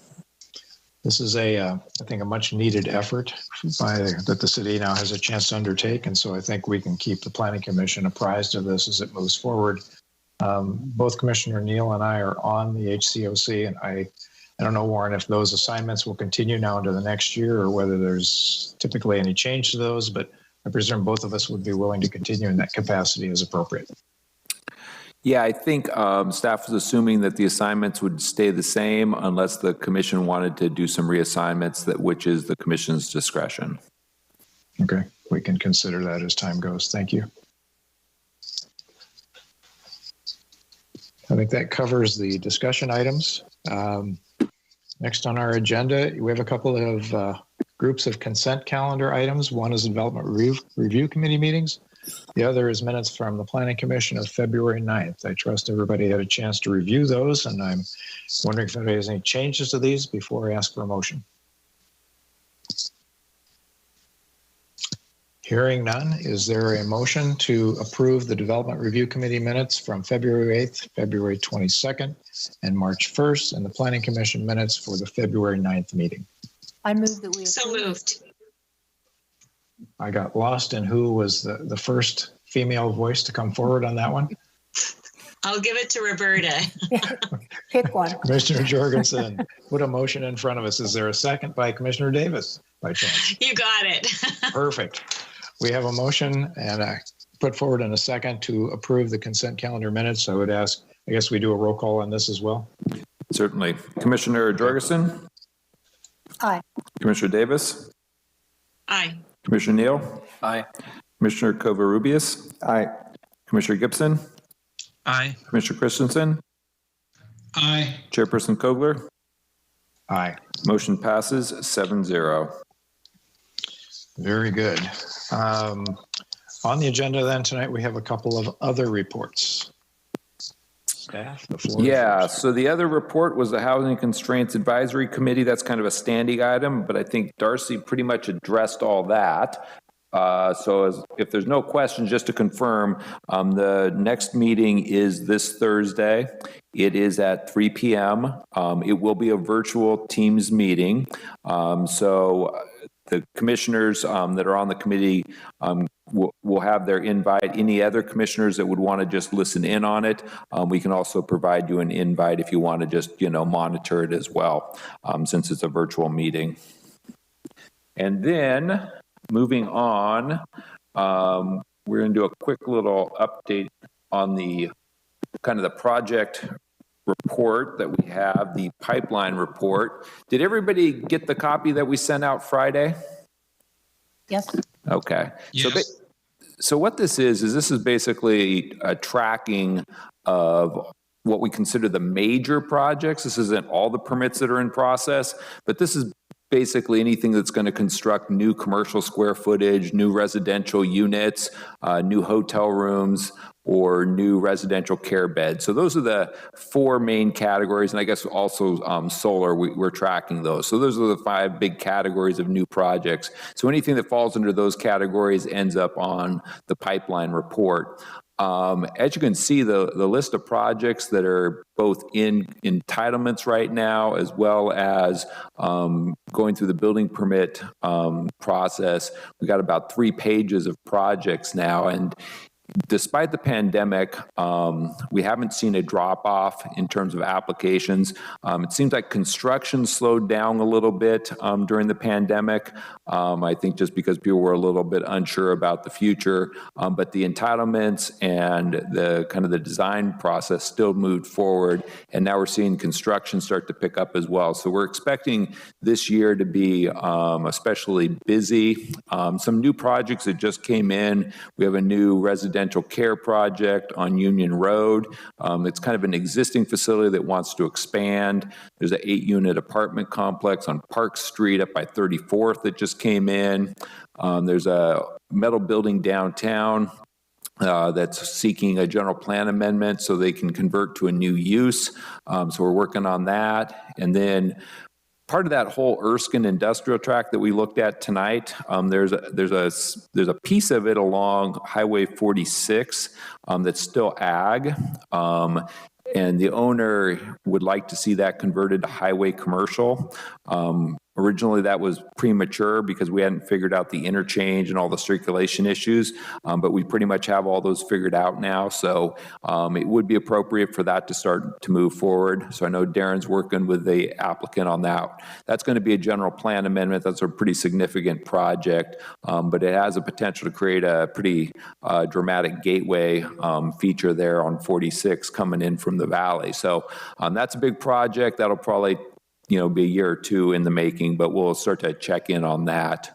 This is I think, a much needed effort that the city now has a chance to undertake. And so I think we can keep the Planning Commission apprised of this as it moves forward. Both Commissioner Neal and I are on the HCOC, and I don't know, Warren, if those assignments will continue now into the next year or whether there's typically any change to those, but I presume both of us would be willing to continue in that capacity as appropriate. Yeah, I think staff was assuming that the assignments would stay the same unless the commission wanted to do some reassignments, which is the commission's discretion. Okay, we can consider that as time goes. Thank you. I think that covers the discussion items. Next on our agenda, we have a couple of groups of consent calendar items. One is Development Review Committee meetings. The other is minutes from the Planning Commission of February 9th. I trust everybody had a chance to review those, and I'm wondering if anybody has any changes to these before I ask for a motion. Hearing none, is there a motion to approve the Development Review Committee minutes from February 8th, February 22nd, and March 1st, and the Planning Commission minutes for the February 9th meeting? I move that we approve. So moved. I got lost in who was the first female voice to come forward on that one. I'll give it to Roberta. Pick one. Commissioner Jorgensen, put a motion in front of us. Is there a second by Commissioner Davis by chance? You got it. Perfect. We have a motion and I put forward in a second to approve the consent calendar minutes. I would ask, I guess we do a roll call on this as well. Certainly. Commissioner Jorgensen? Aye. Commissioner Davis? Aye. Commissioner Neal? Aye. Commissioner Covarrubias? Aye. Commissioner Gibson? Aye. Commissioner Christensen? Aye. Chairperson Kogler? Aye. Motion passes 7-0. Very good. On the agenda then tonight, we have a couple of other reports. Staff, the floor. Yeah, so the other report was the Housing Constraints Advisory Committee. That's kind of a standing item, but I think Darcy pretty much addressed all that. If there's no questions, just to confirm, the next meeting is this Thursday. It is at 3 p.m. It will be a virtual Teams meeting. The commissioners that are on the committee will have their invite. Any other commissioners that would want to just listen in on it, we can also provide you an invite if you want to just, monitor it as well, since it's a virtual meeting. And then moving on, we're going to do a quick little update on the kind of the project report that we have, the pipeline report. Did everybody get the copy that we sent out Friday? Yes. Okay. Yes. So what this is basically a tracking of what we consider the major projects. This isn't all the permits that are in process, but this is basically anything that's going to construct new commercial square footage, new residential units, new hotel rooms, or new residential care beds. So those are the four main categories, and I guess also solar, we're tracking those. So those are the five big categories of new projects. So anything that falls under those categories ends up on the pipeline report. As you can see, the list of projects that are both in entitlements right now, as well as going through the building permit process, we got about 3 pages of projects now. And despite the pandemic, we haven't seen a drop off in terms of applications. It seems like construction slowed down a little bit during the pandemic. I think just because people were a little bit unsure about the future, but the entitlements and the kind of the design process still moved forward. And now we're seeing construction start to pick up as well. So we're expecting this year to be especially busy. Some new projects that just came in. We have a new residential care project on Union Road. It's kind of an existing facility that wants to expand. There's an 8-unit apartment complex on Park Street up by 34th that just came in. There's a metal building downtown that's seeking a general plan amendment so they can convert to a new use. So we're working on that. And then part of that whole Erskine industrial tract that we looked at tonight, there's a piece of it along Highway 46 that's still ag. And the owner would like to see that converted to highway commercial. Originally, that was premature because we hadn't figured out the interchange and all the circulation issues, but we pretty much have all those figured out now. So it would be appropriate for that to start to move forward. So I know Darren's working with the applicant on that. That's going to be a general plan amendment. That's a pretty significant project, but it has a potential to create a pretty dramatic gateway feature there on 46 coming in from the valley. So that's a big project. That'll probably be a year or two in the making, but we'll start to check in on that.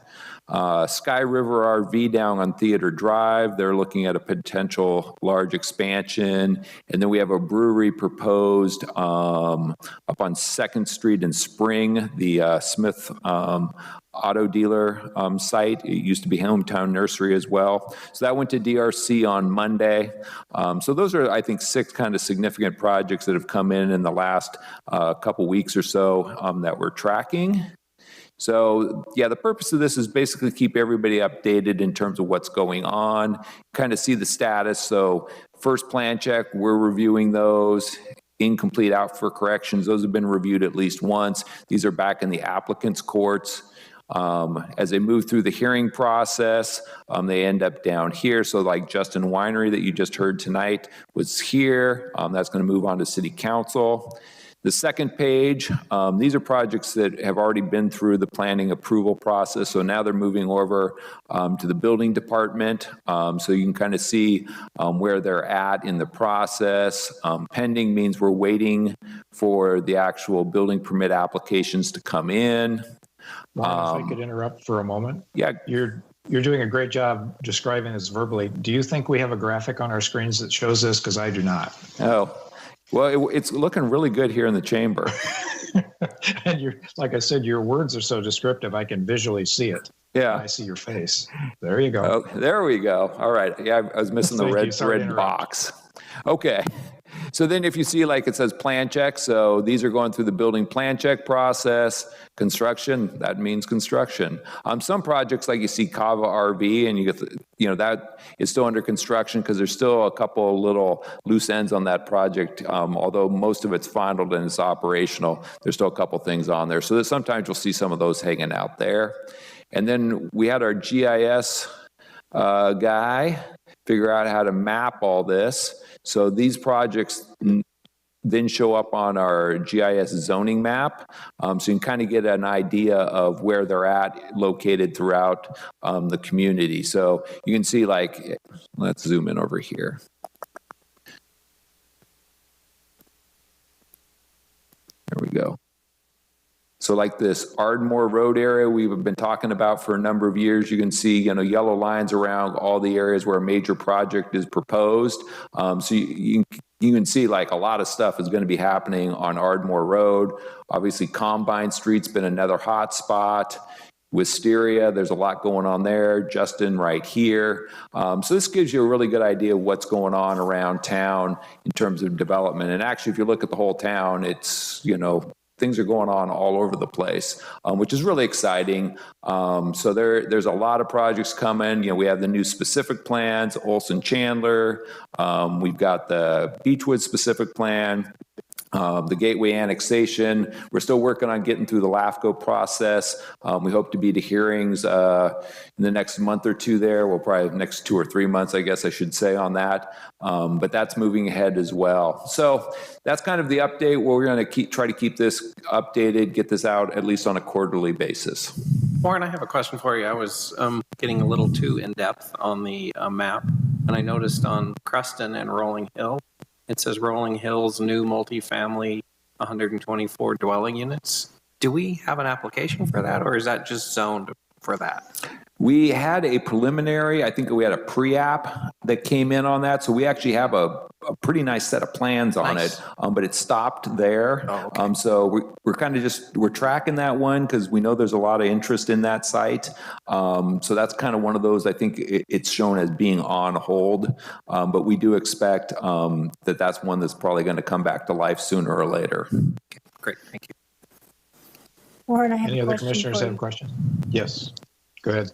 Sky River RV down on Theater Drive, they're looking at a potential large expansion. And then we have a brewery proposed up on 2nd Street in Spring, the Smith auto dealer site. It used to be Hometown Nursery as well. So that went to DRC on Monday. So those are, I think, 6 kind of significant projects that have come in the last couple weeks or so that we're tracking. So yeah, the purpose of this is basically keep everybody updated in terms of what's going on, kind of see the status. So first plan check, we're reviewing those. Incomplete, out for corrections, those have been reviewed at least once. These are back in the applicant's courts. As they move through the hearing process, they end up down here. So like Justin Winery that you just heard tonight was here. That's going to move on to City Council. The second page, these are projects that have already been through the planning approval process. So now they're moving over to the building department. So you can kind of see where they're at in the process. Pending means we're waiting for the actual building permit applications to come in. Ryan, if I could interrupt for a moment. Yeah. You're doing a great job describing this verbally. Do you think we have a graphic on our screens that shows this? Because I do not. Oh, well, it's looking really good here in the chamber. And like I said, your words are so descriptive, I can visually see it. Yeah. I see your face. There you go. Oh, there we go. All right. Yeah, I was missing the red box. Okay. So then if you see, like it says plan check, so these are going through the building plan check process. Construction, that means construction. Some projects, like you see Kava RV, and you get that is still under construction because there's still a couple little loose ends on that project. Although most of it's final and it's operational, there's still a couple things on there. So that sometimes you'll see some of those hanging out there. And then we had our GIS guy figure out how to map all this. So these projects then show up on our GIS zoning map. So you can kind of get an idea of where they're at located throughout the community. So you can see, like, let's zoom in over here. There we go. So like this Ardmore Road area we've been talking about for a number of years, you can see, yellow lines around all the areas where a major project is proposed. So you can see, like, a lot of stuff is going to be happening on Ardmore Road. Obviously, Combine Street's been another hot spot. Wisteria, there's a lot going on there. Justin right here. So this gives you a really good idea of what's going on around town in terms of development. And actually, if you look at the whole town, it's, things are going on all over the place, which is really exciting. So there's a lot of projects coming. We have the new specific plans, Olson Chandler. We've got the Beechwood specific plan. The Gateway annexation, we're still working on getting through the LAFCO process. We hope to be to hearings in the next month or two there. We'll probably next 2 or 3 months, I guess I should say, on that. But that's moving ahead as well. So that's kind of the update. We're going to try to keep this updated, get this out at least on a quarterly basis. Warren, I have a question for you. I was getting a little too in-depth on the map, and I noticed on Creston and Rolling Hill, it says Rolling Hills new multifamily 124 dwelling units. Do we have an application for that, or is that just zoned for that? We had a preliminary, I think we had a pre-app that came in on that. So we actually have a pretty nice set of plans on it, but it stopped there. Oh, okay. So we're kind of we're tracking that one because we know there's a lot of interest in that site. So that's kind of one of those, I think it's shown as being on hold, but we do expect that that's one that's probably going to come back to life sooner or later. Okay, great, thank you. Warren, I have Any a other question commissioners for have you. questions? Yes, go ahead.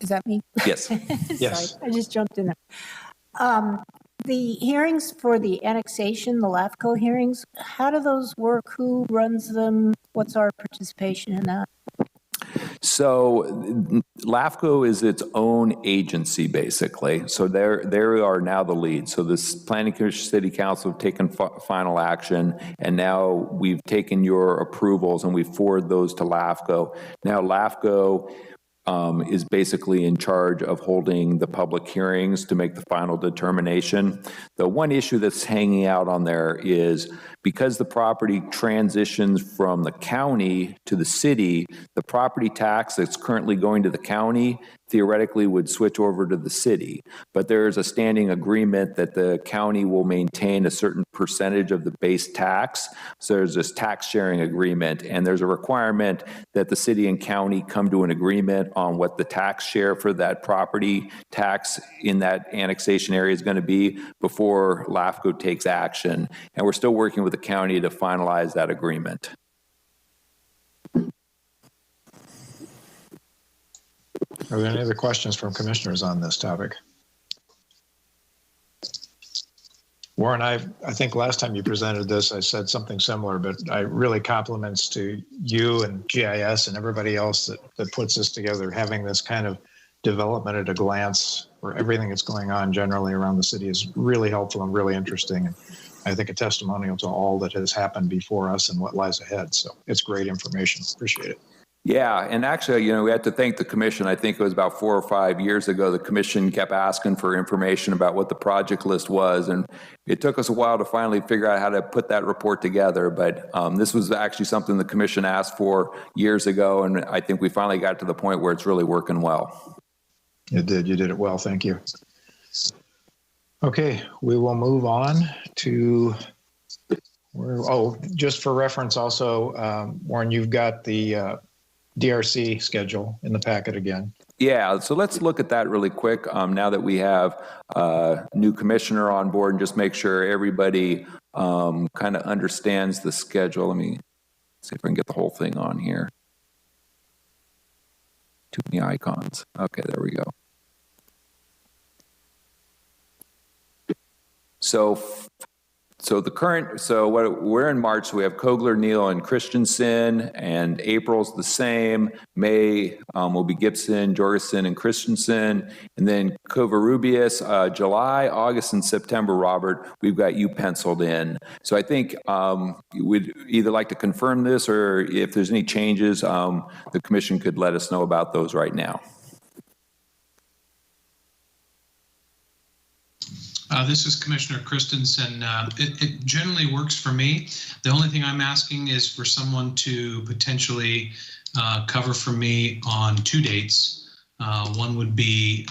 Is that me? Yes. Sorry, Yes. I just jumped in there. The hearings for the annexation, the LAFCO hearings, how do those work? Who runs them? What's our participation in that? So LAFCO is its own agency, basically. So they are now the lead. So this Planning Commission, City Council have taken final action, and now we've taken your approvals and we forward those to LAFCO. Now LAFCO is basically in charge of holding the public hearings to make the final determination. The one issue that's hanging out on there is because the property transitions from the county to the city, the property tax that's currently going to the county theoretically would switch over to the city. But there is a standing agreement that the county will maintain a certain percentage of the base tax. So there's this tax sharing agreement, and there's a requirement that the city and county come to an agreement on what the tax share for that property tax in that annexation area is going to be before LAFCO takes action. And we're still working with the county to finalize that agreement. Are there any other questions from commissioners on this topic? Warren, I think last time you presented this, I said something similar, but I really compliments to you and GIS and everybody else that puts this together. Having this kind of development at a glance for everything that's going on generally around the city is really helpful and really interesting. And I think a testimonial to all that has happened before us and what lies ahead. So it's great information. Appreciate it. Yeah, and actually, we had to thank the commission. I think it was about 4 or 5 years ago, the commission kept asking for information about what the project list was, and it took us a while to finally figure out how to put that report together, but this was actually something the commission asked for years ago, and I think we finally got to the point where it's really working well. It did. You did it well. Thank you. Okay, we will move on to, just for reference also, Warren, you've got the DRC schedule in the packet again. Yeah, so let's look at that really quick now that we have a new commissioner on board, and just make sure everybody kind of understands the schedule. Let me see if I can get the whole thing on here. Too many icons. Okay, there we go. So we're in March, so we have Kogler, Neal, and Christensen, and April's the same. May will be Gibson, Jorgensen, and Christensen, and then Covarrubias, July, August, and September, Robert, we've got you penciled in. So I think we'd either like to confirm this, or if there's any changes, the commission could let us know about those right now. This is Commissioner Christensen. It generally works for me. The only thing I'm asking is for someone to potentially cover for me on 2 dates. One would be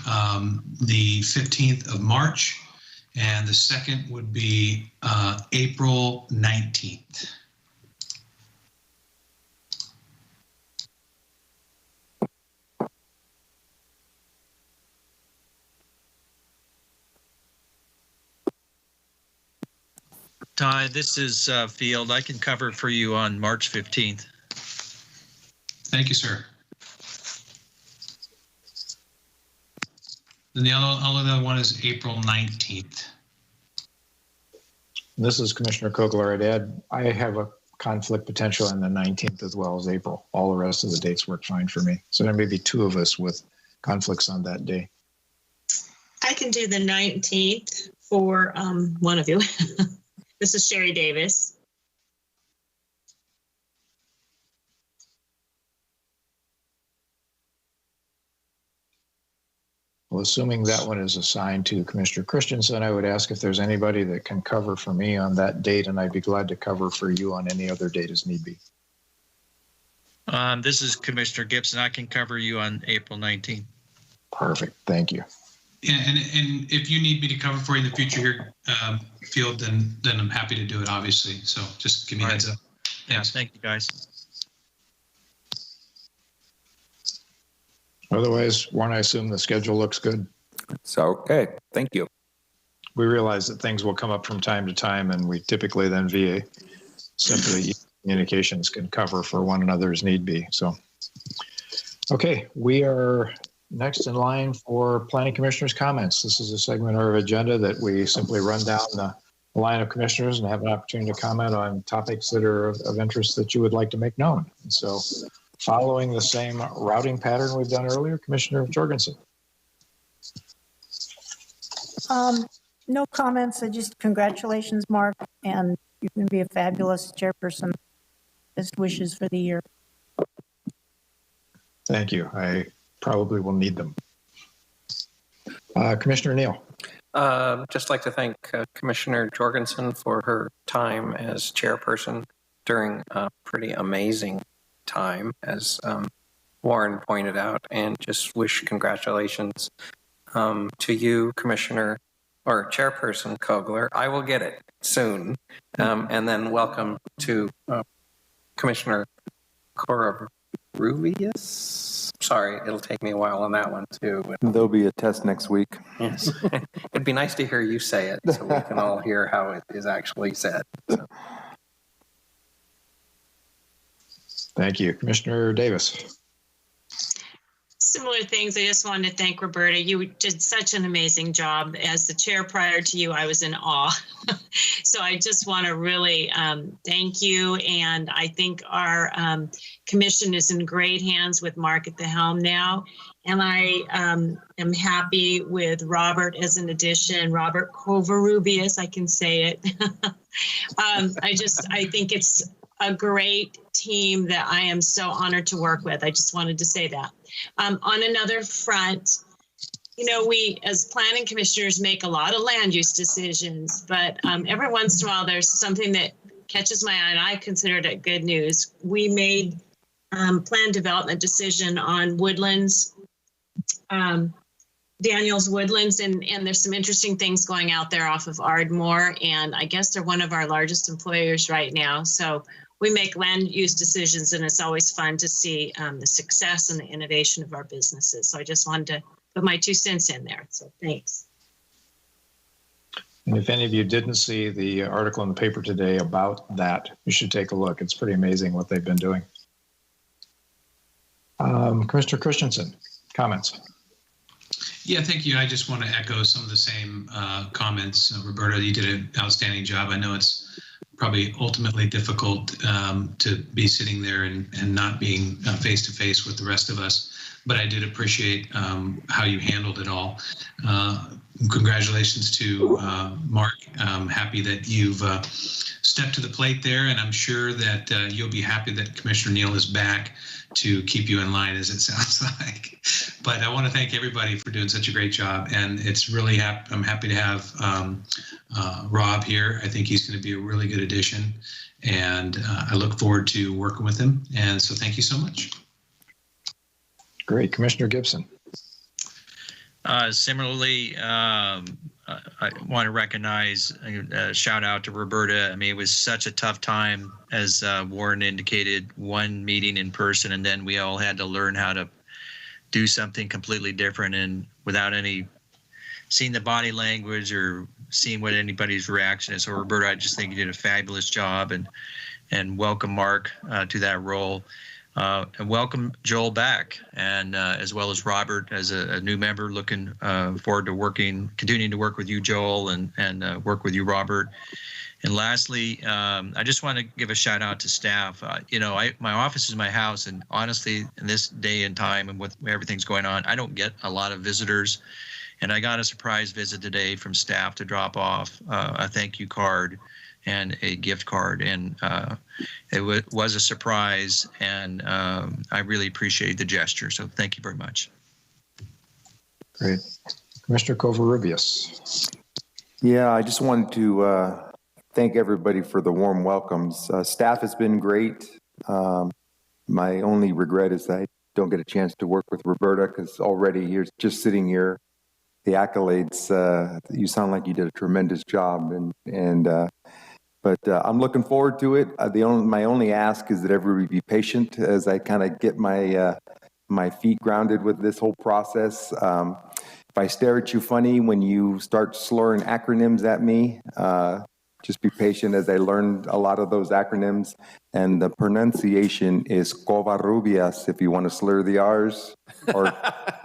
the 15th of March, and the second would be April 19th. Ty, this is Field. I can cover for you on March 15th. Thank you, sir. Then the other one is April 19th. This is Commissioner Kogler. I'd add, I have a conflict potential on the 19th as well as April. All the rest of the dates work fine for me. So there may be two of us with conflicts on that day. I can do the 19th for one of you. This is Sherry Davis. Well, assuming that one is assigned to Commissioner Christensen, I would ask if there's anybody that can cover for me on that date, and I'd be glad to cover for you on any other date as need be. This is Commissioner Gibson. I can cover you on April 19th. Perfect. Thank you. Yeah, and if you need me to cover for you in the future here, Field, then I'm happy to do it, obviously. So just give me a heads up. Yeah, thank you, guys. Otherwise, Warren, I assume the schedule looks good. So, okay, thank you. We realize that things will come up from time to time, and we typically then via simply communications can cover for one another as need be. So, okay, we are next in line for Planning Commissioners' comments. This is a segment of our agenda that we simply run down the line of commissioners and have an opportunity to comment on topics that are of interest that you would like to make known. And so, following the same routing pattern we've done earlier, Commissioner Jorgensen. No comments. I just congratulations, Mark, and you're going to be a fabulous chairperson. Best wishes for the year. Thank you. I probably will need them. Commissioner Neal. Just like to thank Commissioner Jorgensen for her time as chairperson during a pretty amazing time, as Warren pointed out, and just wish congratulations to you, Commissioner or Chairperson Kogler. I will get it soon. And then welcome to Commissioner Covarrubias. Sorry, it'll take me a while on that one too. There'll be a test next week. Yes. It'd be nice to hear you say it so we can all hear how it is actually said. So. Thank you. Commissioner Davis. Similar things. I just wanted to thank Roberta. You did such an amazing job. As the chair prior to you, I was in awe. So I just want to really thank you. And I think our commission is in great hands with Mark at the helm now. And I am happy with Robert as an addition, Robert Covarrubias, I can say it. I think it's a great team that I am so honored to work with. I just wanted to say that. On another front, you know, we as planning commissioners make a lot of land use decisions, but every once in a while there's something that catches my eye and I consider it good news. We made plan development decision on Woodlands, Daniels Woodlands, and there's some interesting things going out there off of Ardmore, and I guess they're one of our largest employers right now. So we make land use decisions, and it's always fun to see the success and the innovation of our businesses. So I just wanted to put my 2 cents in there. So thanks. And if any of you didn't see the article in the paper today about that, you should take a look. It's pretty amazing what they've been doing. Commissioner Christensen, comments? Yeah, thank you. I just want to echo some of the same comments. Roberta, you did an outstanding job. I know it's probably ultimately difficult to be sitting there and not being face to face with the rest of us, but I did appreciate how you handled it all. Congratulations to Mark. I'm happy that you've stepped to the plate there, and I'm sure that you'll be happy that Commissioner Neal is back to keep you in line, as it sounds like. But I want to thank everybody for doing such a great job, and it's really I'm happy to have Rob here. I think he's going to be a really good addition, and I look forward to working with him. And so thank you so much. Great. Commissioner Gibson. Similarly, I want to recognize, shout out to Roberta. I mean, it was such a tough time, as Warren indicated, one meeting in person, and then we all had to learn how to do something completely different, and without seeing the body language or seeing what anybody's reaction is. So Roberta, I just think you did a fabulous job, and welcome Mark to that role. And welcome Joel back, and as well as Robert as a new member. Looking forward to continuing to work with you, Joel, and work with you, Robert. And lastly, I just want to give a shout out to staff. My office is my house, and honestly, in this day and time and with everything's going on, I don't get a lot of visitors. And I got a surprise visit today from staff to drop off a thank you card and a gift card, and it was a surprise, and I really appreciate the gesture. So thank you very much. Great. Commissioner Covarrubias. Yeah, I just wanted to thank everybody for the warm welcomes. Staff has been great. My only regret is that I don't get a chance to work with Roberta, because already you're just sitting here, the accolades, you sound like you did a tremendous job, but I'm looking forward to it. My only ask is that everybody be patient as I kind of get my feet grounded with this whole process. If I stare at you funny when you start slurring acronyms at me, just be patient as I learned a lot of those acronyms. And the pronunciation is Covarrubias if you want to slur the R's, or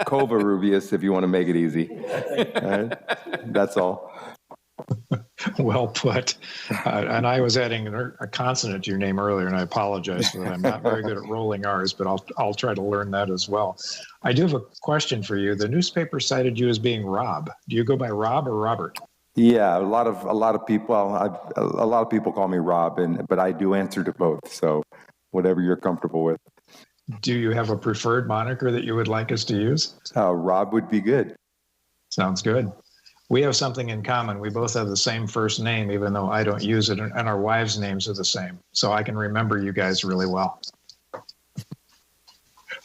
Covarrubias if you want to make it easy. That's all. Well put. And I was adding a consonant to your name earlier, and I apologize for that. I'm not very good at rolling R's, but I'll try to learn that as well. I do have a question for you. The newspaper cited you as being Rob. Do you go by Rob or Robert? Yeah, a lot of people call me Rob, but I do answer to both. So whatever you're comfortable with. Do you have a preferred moniker that you would like us to use? Rob would be good. Sounds good. We have something in common. We both have the same first name, even though I don't use it, and our wives' names are the same. So I can remember you guys really well.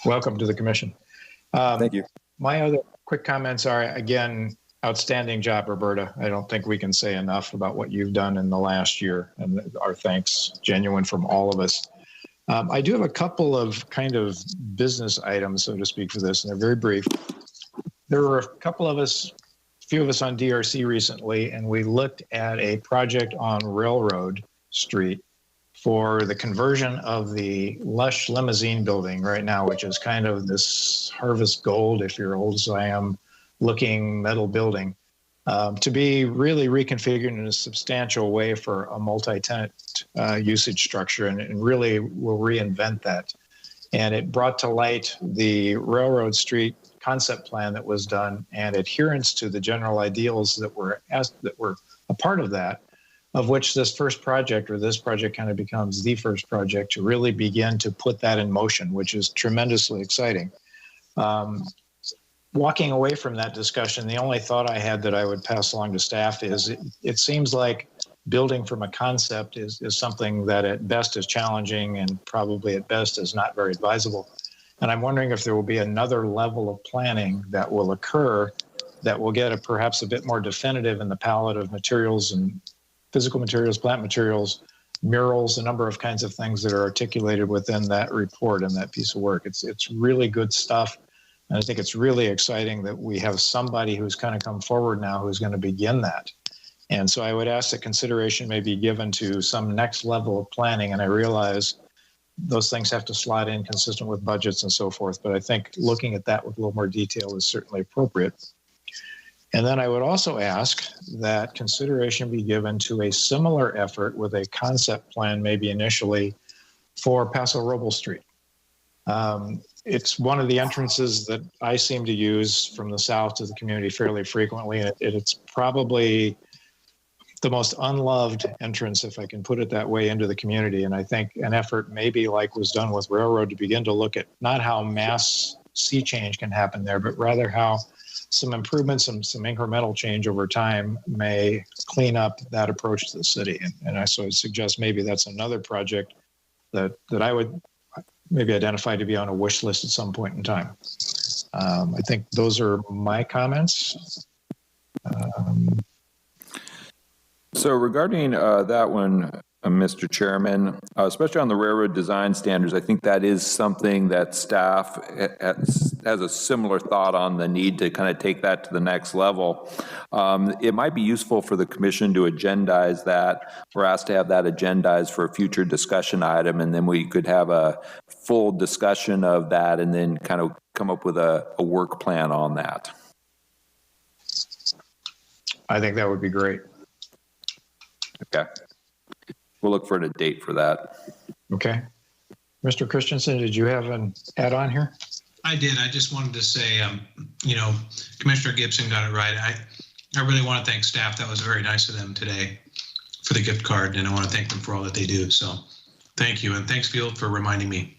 Welcome to the commission. Thank you. My other quick comments are, again, outstanding job, Roberta. I don't think we can say enough about what you've done in the last year, and our thanks genuine from all of us. I do have a couple of kind of business items, so to speak, for this, and they're very brief. There were a few of us on DRC recently, and we looked at a project on Railroad Street for the conversion of the lush limousine building right now, which is kind of this harvest gold, if you're old as I am, looking metal building, to be really reconfigured in a substantial way for a multi-tenant usage structure, and really will reinvent that. And it brought to light the Railroad Street concept plan that was done and adherence to the general ideals that were a part of that, of which this project kind of becomes the first project to really begin to put that in motion, which is tremendously exciting. Walking away from that discussion, the only thought I had that I would pass along to staff is it seems like building from a concept is something that at best is challenging and probably at best is not very advisable. And I'm wondering if there will be another level of planning that will occur that will get perhaps a bit more definitive in the palette of materials and physical materials, plant materials, murals, a number of kinds of things that are articulated within that report and that piece of work. It's really good stuff. And I think it's really exciting that we have somebody who's kind of come forward now who's going to begin that. And so I would ask that consideration may be given to some next level of planning. And I realize those things have to slot in consistent with budgets and so forth. But I think looking at that with a little more detail is certainly appropriate. And then I would also ask that consideration be given to a similar effort with a concept plan, maybe initially, for Paso Robles Street. It's one of the entrances that I seem to use from the south to the community fairly frequently. And it's probably the most unloved entrance, if I can put it that way, into the community. And I think an effort maybe like was done with Railroad to begin to look at not how mass sea change can happen there, but rather how some improvements and some incremental change over time may clean up that approach to the city. And I so suggest maybe that's another project that I would maybe identify to be on a wish list at some point in time. I think those are my comments. So regarding that one, Mr. Chairman, especially on the railroad design standards. I think that is something that staff has a similar thought on the need to kind of take that to the next level. It might be useful for the commission to agendize that. We're asked to have that agendized for a future discussion item, and then we could have a full discussion of that and then kind of come up with a work plan on that. I think that would be great. Okay. We'll look for a date for that. Okay. Mr. Christensen, did you have an add-on here? I did. I just wanted to say, you know, Commissioner Gibson got it right. I really want to thank staff. That was very nice of them today for the gift card, and I want to thank them for all that they do. So thank you. And thanks, Field, for reminding me.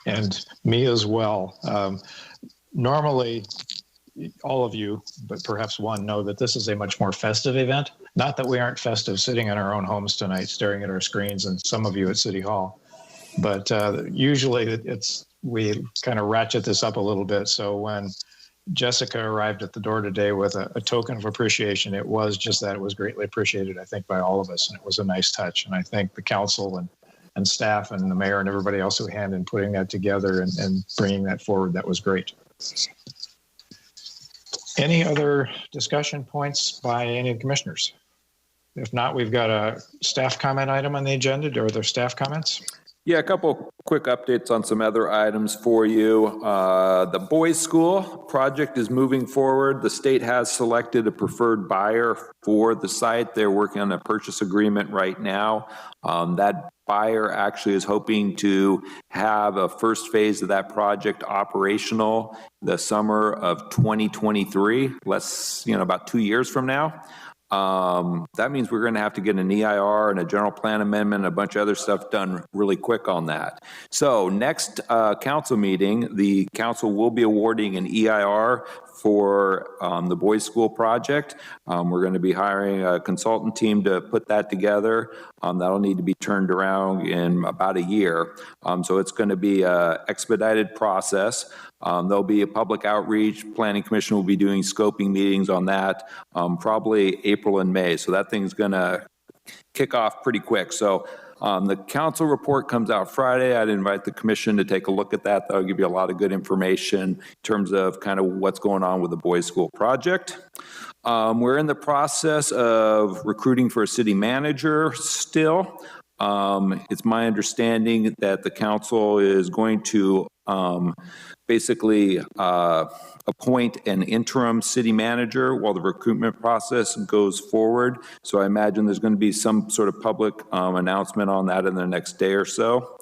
And me as well. Normally, all of you, but perhaps one, know that this is a much more festive event. Not that we aren't festive sitting in our own homes tonight, staring at our screens, and some of you at City Hall. But usually we kind of ratchet this up a little bit. So when Jessica arrived at the door today with a token of appreciation, it was just that. It was greatly appreciated, I think, by all of us. And it was a nice touch. And I thank the council and staff and the mayor and everybody else who handed in putting that together and bringing that forward. That was great. Any other discussion points by any of the commissioners? If not, we've got a staff comment item on the agenda. Are there staff comments? Yeah, a couple quick updates on some other items for you. The boys' school project is moving forward. The state has selected a preferred buyer for the site. They're working on a purchase agreement right now. That buyer actually is hoping to have a first phase of that project operational the summer of 2023, about 2 years from now. That means we're going to have to get an EIR and a general plan amendment and a bunch of other stuff done really quick on that. So next council meeting, the council will be awarding an EIR for the boys' school project. We're going to be hiring a consultant team to put that together. That'll need to be turned around in about a year. So it's going to be an expedited process. There'll be a public outreach. Planning Commission will be doing scoping meetings on that probably April and May. So that thing's going to kick off pretty quick. So the council report comes out Friday. I'd invite the commission to take a look at that. That'll give you a lot of good information in terms of kind of what's going on with the boys' school project. We're in the process of recruiting for a city manager still. It's my understanding that the council is going to basically appoint an interim city manager while the recruitment process goes forward. So I imagine there's going to be some sort of public announcement on that in the next day or so.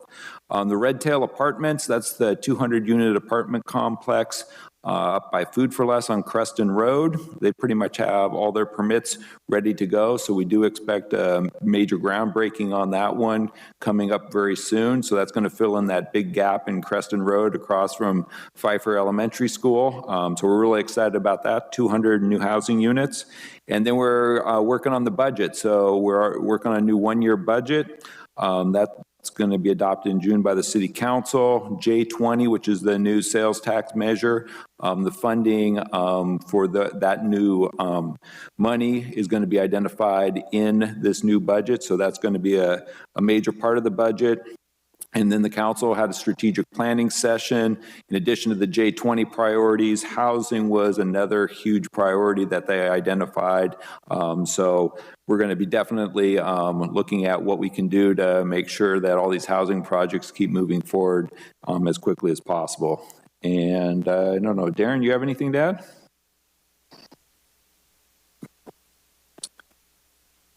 The Red Tail Apartments, that's the 200-unit apartment complex up by Food for Less on Creston Road. They pretty much have all their permits ready to go, so we do expect a major groundbreaking on that one coming up very soon. So that's going to fill in that big gap in Creston Road across from Pfeiffer Elementary School. So we're really excited about that, 200 new housing units. And then we're working on the budget. So we're working on a new one-year budget. It's going to be adopted in June by the City Council. J20, which is the new sales tax measure, the funding for that new money is going to be identified in this new budget. So that's going to be a major part of the budget. And then the council had a strategic planning session. In addition to the J20 priorities, housing was another huge priority that they identified. So we're going to be definitely looking at what we can do to make sure that all these housing projects keep moving forward as quickly as possible. And I don't know, Darren, you have anything to add?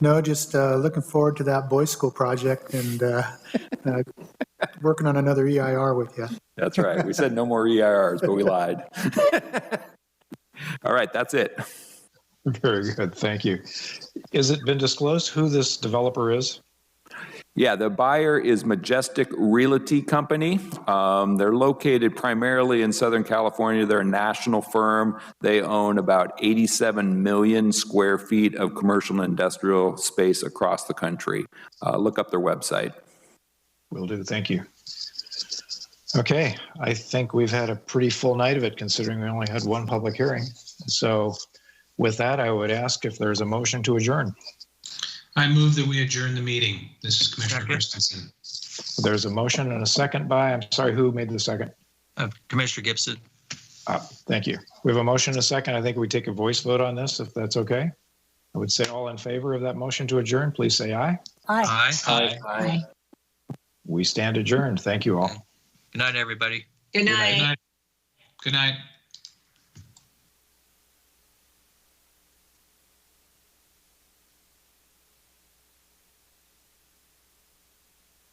No, just looking forward to that boys' school project and working on another EIR with you. That's right. We said no more EIRs, but we lied. All right, that's it. Very good. Thank you. Has it been disclosed who this developer is? Yeah, the buyer is Majestic Realty Company. They're located primarily in Southern California. They're a national firm. They own about 87 million square feet of commercial and industrial space across the country. Look up their website. Will do. Thank you. Okay, I think we've had a pretty full night of it considering we only had one public hearing. So with that, I would ask if there's a motion to adjourn. I move that we adjourn the meeting. This is Commissioner Christensen. There's a motion and a second by, I'm sorry, who made the second? Commissioner Gibson. Thank you. We have a motion and a second. I think we take a voice vote on this, if that's okay. I would say all in favor of that motion to adjourn, please say aye. Aye. Aye. We stand adjourned. Thank you all. Good night, everybody. Good night. Good night.